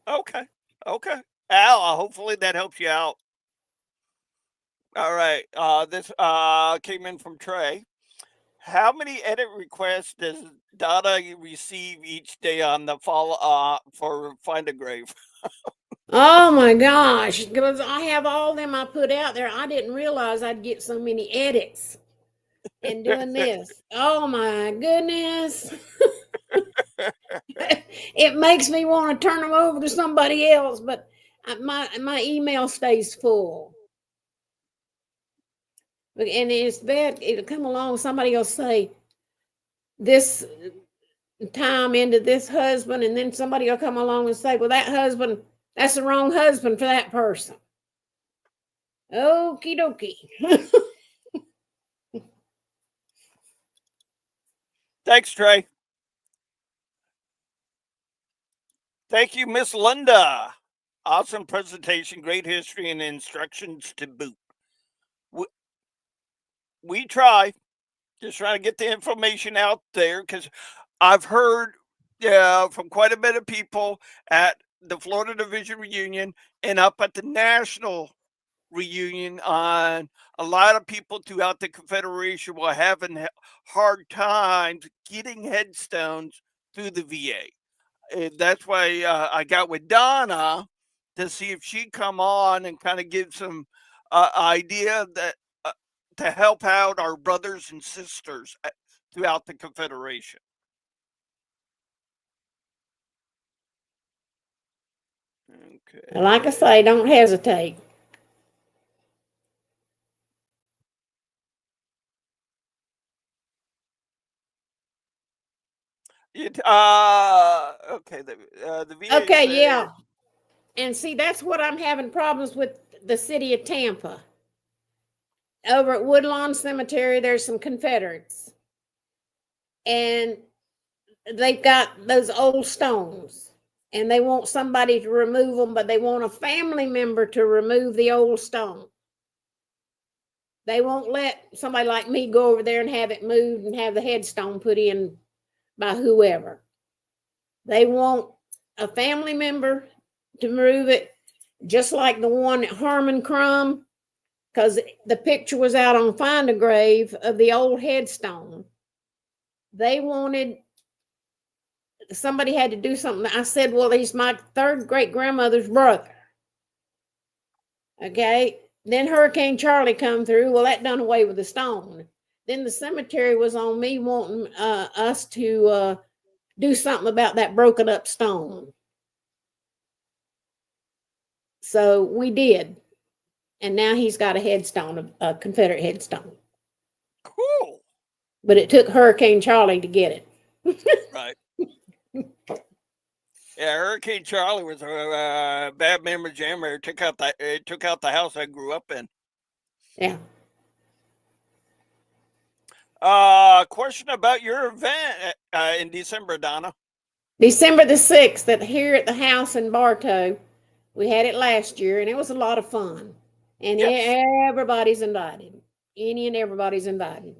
Okay. Okay. Al, hopefully that helps you out. All right. This came in from Trey. How many edit requests does Donna receive each day on the follow for Find a Grave? Oh my gosh, because I have all them I put out there. I didn't realize I'd get so many edits and doing this. Oh my goodness. It makes me want to turn them over to somebody else, but my email stays full. And it's bad. It'll come along, somebody will say this time into this husband, and then somebody will come along and say, well, that husband, that's the wrong husband for that person. Okie dokie. Thanks, Trey. Thank you, Miss Linda. Awesome presentation, great history, and instructions to boot. We try, just trying to get the information out there because I've heard from quite a bit of people at the Florida Division reunion and up at the national reunion on a lot of people throughout the Confederation were having hard times getting headstones through the VA. And that's why I got with Donna to see if she'd come on and kind of give some idea that to help out our brothers and sisters throughout the Confederation. Okay. Like I say, don't hesitate. Okay. The VA. Okay, yeah. And see, that's what I'm having problems with the city of Tampa. Over at Woodlawn Cemetery, there's some Confederates. And they've got those old stones. And they want somebody to remove them, but they want a family member to remove the old stone. They won't let somebody like me go over there and have it moved and have the headstone put in by whoever. They want a family member to move it, just like the one at Harmon Crumb, because the picture was out on Find a Grave of the old headstone. They wanted, somebody had to do something. I said, well, he's my third great grandmother's brother. Okay. Then Hurricane Charlie come through. Well, that done away with the stone. Then the cemetery was on me wanting us to do something about that broken up stone. So we did. And now he's got a headstone, a Confederate headstone. Cool. But it took Hurricane Charlie to get it. Right. Yeah, Hurricane Charlie was a bad memory jammer. It took out the house I grew up in. Yeah. Question about your event in December, Donna. December the 6th, here at the house in Bartow. We had it last year, and it was a lot of fun. And yes, everybody's invited. Any and everybody's invited.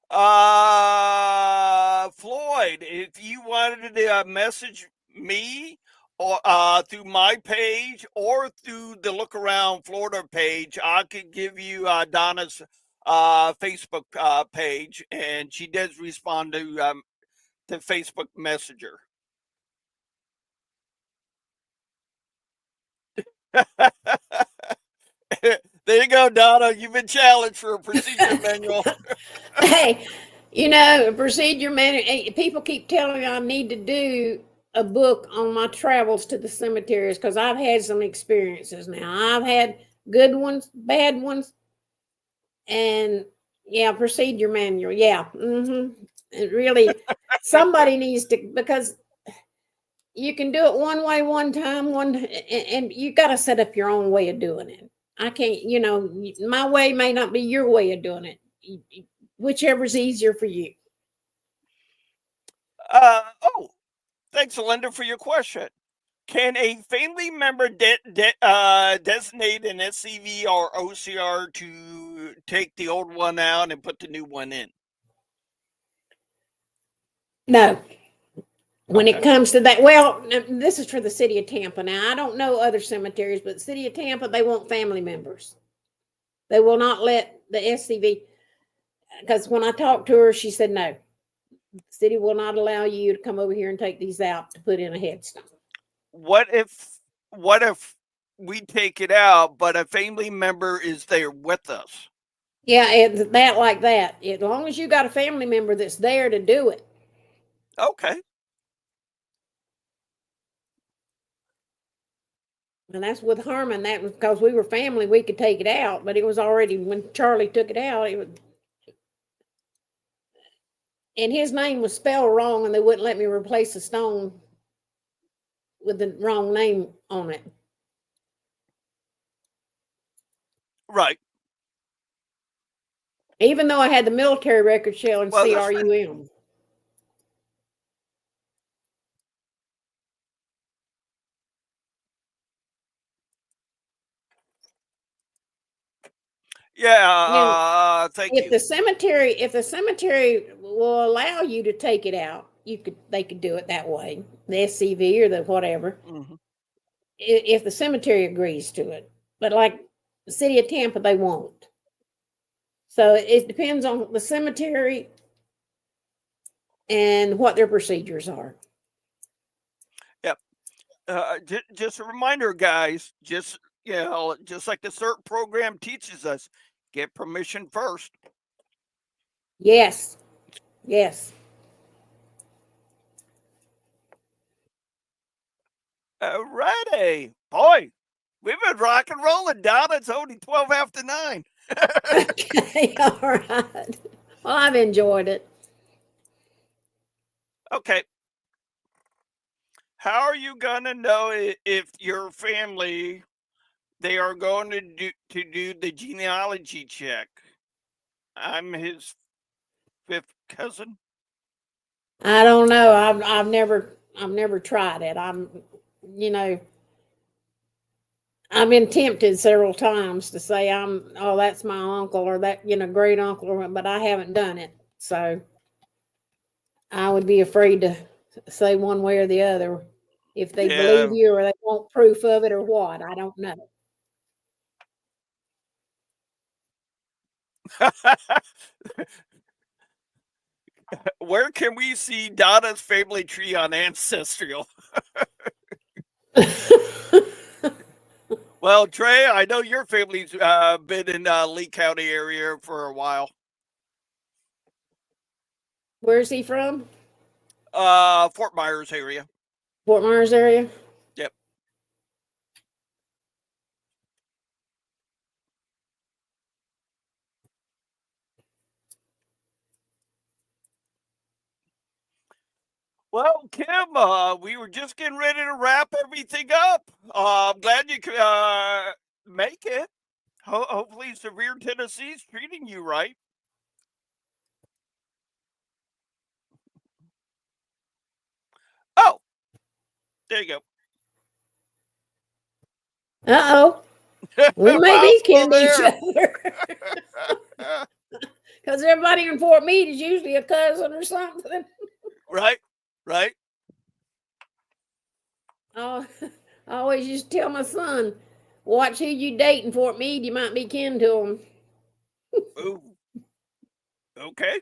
Floyd, if you wanted to message me or through my page or through the Look Around Florida page, I could give you Donna's Facebook page, and she does respond to Facebook Messenger. There you go, Donna. You've been challenged for a procedure manual. Hey, you know, a procedure manual. People keep telling me I need to do a book on my travels to the cemeteries because I've had some experiences now. I've had good ones, bad ones, and yeah, procedure manual. Yeah, it really, somebody needs to, because you can do it one way one time, and you got to set up your own way of doing it. I can't, you know, my way may not be your way of doing it. Whichever's easier for you. Thanks, Linda, for your question. Can a family member designate an SCV or OCR to take the old one out and put the new one in? No. When it comes to that, well, this is for the city of Tampa. Now, I don't know other cemeteries, but the city of Tampa, they want family members. They will not let the SCV, because when I talked to her, she said, no, the city will not allow you to come over here and take these out to put in a headstone. What if we take it out, but a family member is there with us? Yeah, it's that like that. As long as you got a family member that's there to do it. Okay. And that's with Herman. That was because we were family, we could take it out, but it was already when Charlie took it out, it was, and his name was spelled wrong, and they wouldn't let me replace the stone with the wrong name on it. Right. Even though I had the military record showing Well, CRUM. yeah. Now, Thank if you. the cemetery will allow you to take it out, they could do it that way. The SCV or the whatever. Mm-hmm. If the cemetery agrees to it. But like the city of Tampa, they won't. So it depends on the cemetery and what their procedures are. Yep. Just a reminder, guys. Just just like the CERT program teaches us, get permission first. Yes. Yes. Alrighty, boy. We've been rock and rolling, Donna. It's only 12 after 9. Okay. All right. Well, I've enjoyed it. Okay. How are you gonna know if your family they are going to do the genealogy check? I'm his 5th cousin. I don't know. I've never tried it. You know, I've been tempted several times to say that's my uncle or that, great uncle, but I haven't done it. So I would be afraid to say one way or the other if they believe Yeah. you or they want proof of it or what. I don't know. Where can we see Donna's family tree on Ancestral? Well, Trey, I know your family's been in Lee County area for a while. Where's he from? Fort Myers area. Fort Myers area? Yep. Well, Kim, we were just getting ready to wrap everything up. I'm glad you could make it. Hopefully, Severe Tennessee's treating you right. Oh, there you Uh-oh. go. We may Well, be still kin to each there. other. Because everybody in Fort Meade is usually a cousin or something. Right, right. Oh, I always used to tell my son, watch who you date in Fort Meade, you might be kin to them. Ooh, okay.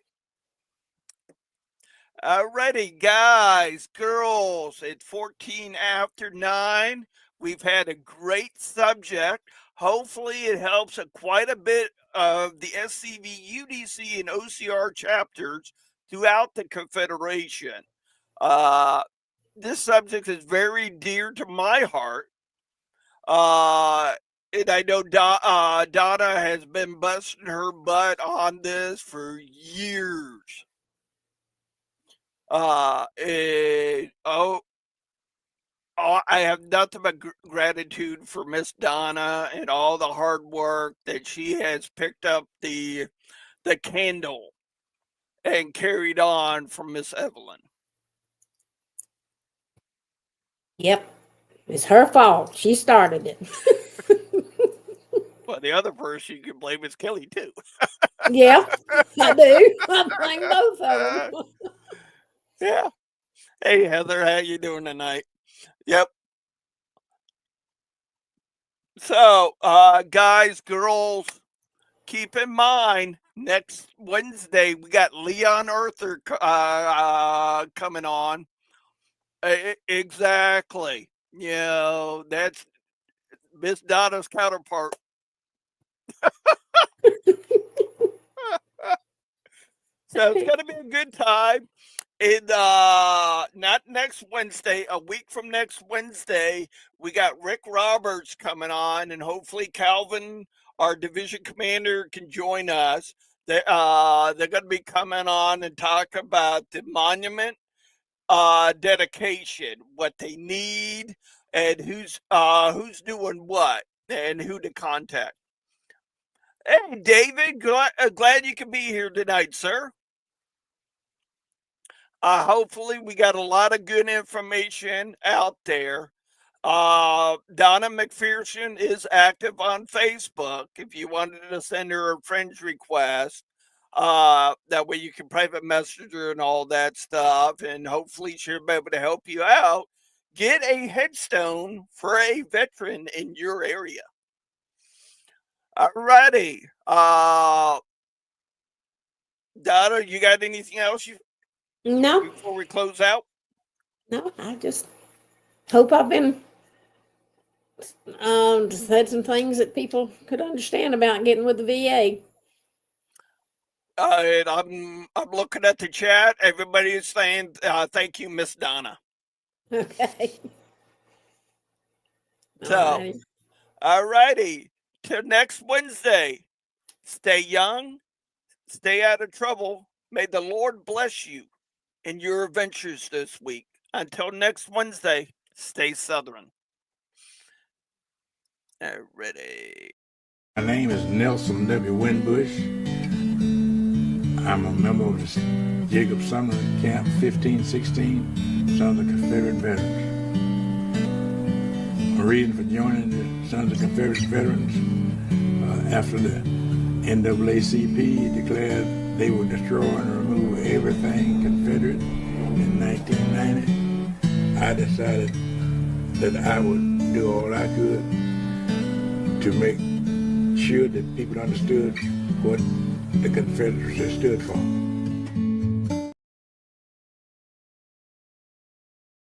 Alrighty, guys, girls, it's 14 after 9. We've had a great subject. Hopefully, it helps quite a bit of the SCV, UDC, and OCR chapters throughout the Confederation. Uh, this subject is very dear to my heart. And I know Donna has been busting her butt on this for years. And I have nothing but gratitude for Miss Donna and all the hard work that she has picked up the candle and carried on from Miss Evelyn. Yep. It's her fault. She started it. Well, the other person you can blame is Kelly too. Yeah, I do. I blame both of them. Yeah. Hey Heather, how you doing tonight? Yep. So, guys, girls, keep in mind, next Wednesday we got Leon Arthur coming on. Exactly. You know, that's Miss Donna's counterpart. So it's gonna be a good time. And not next Wednesday, a week from next Wednesday, we got Rick Roberts coming on, and hopefully Calvin, our division commander, can join us. They're going to be coming on and talk about the monument dedication, what they need, and who's doing what, and who to contact. Hey, David, glad you can be here tonight, sir. Hopefully, we got a lot of good information out there. Donna McPherson is active on Facebook. If you wanted to send her a friend's request, that way you can private message her and all that stuff, and hopefully she'll be able to help you out. Get a headstone for a veteran in your area. Alrighty. Donna, you got anything else No, before we close out? no, I just hope I've been said some things that people could understand about getting with the VA. And I'm looking at the chat. Everybody is saying thank you, Miss Donna. Okay. So, alrighty. Till next Wednesday. Stay young, stay out of trouble. May the Lord bless you in your adventures this week. Until next Wednesday, stay Southern. Alrighty. My name is Nelson W. Winbush. I'm a member of the Jacob Sumner Camp 1516 Sons of Confederate Veterans. My reason for joining the Sons of Confederate Veterans after the NAACP declared they would destroy and remove everything Confederate in 1990, I decided that I would do all I could to make sure that people understood what the Confederacy stood for.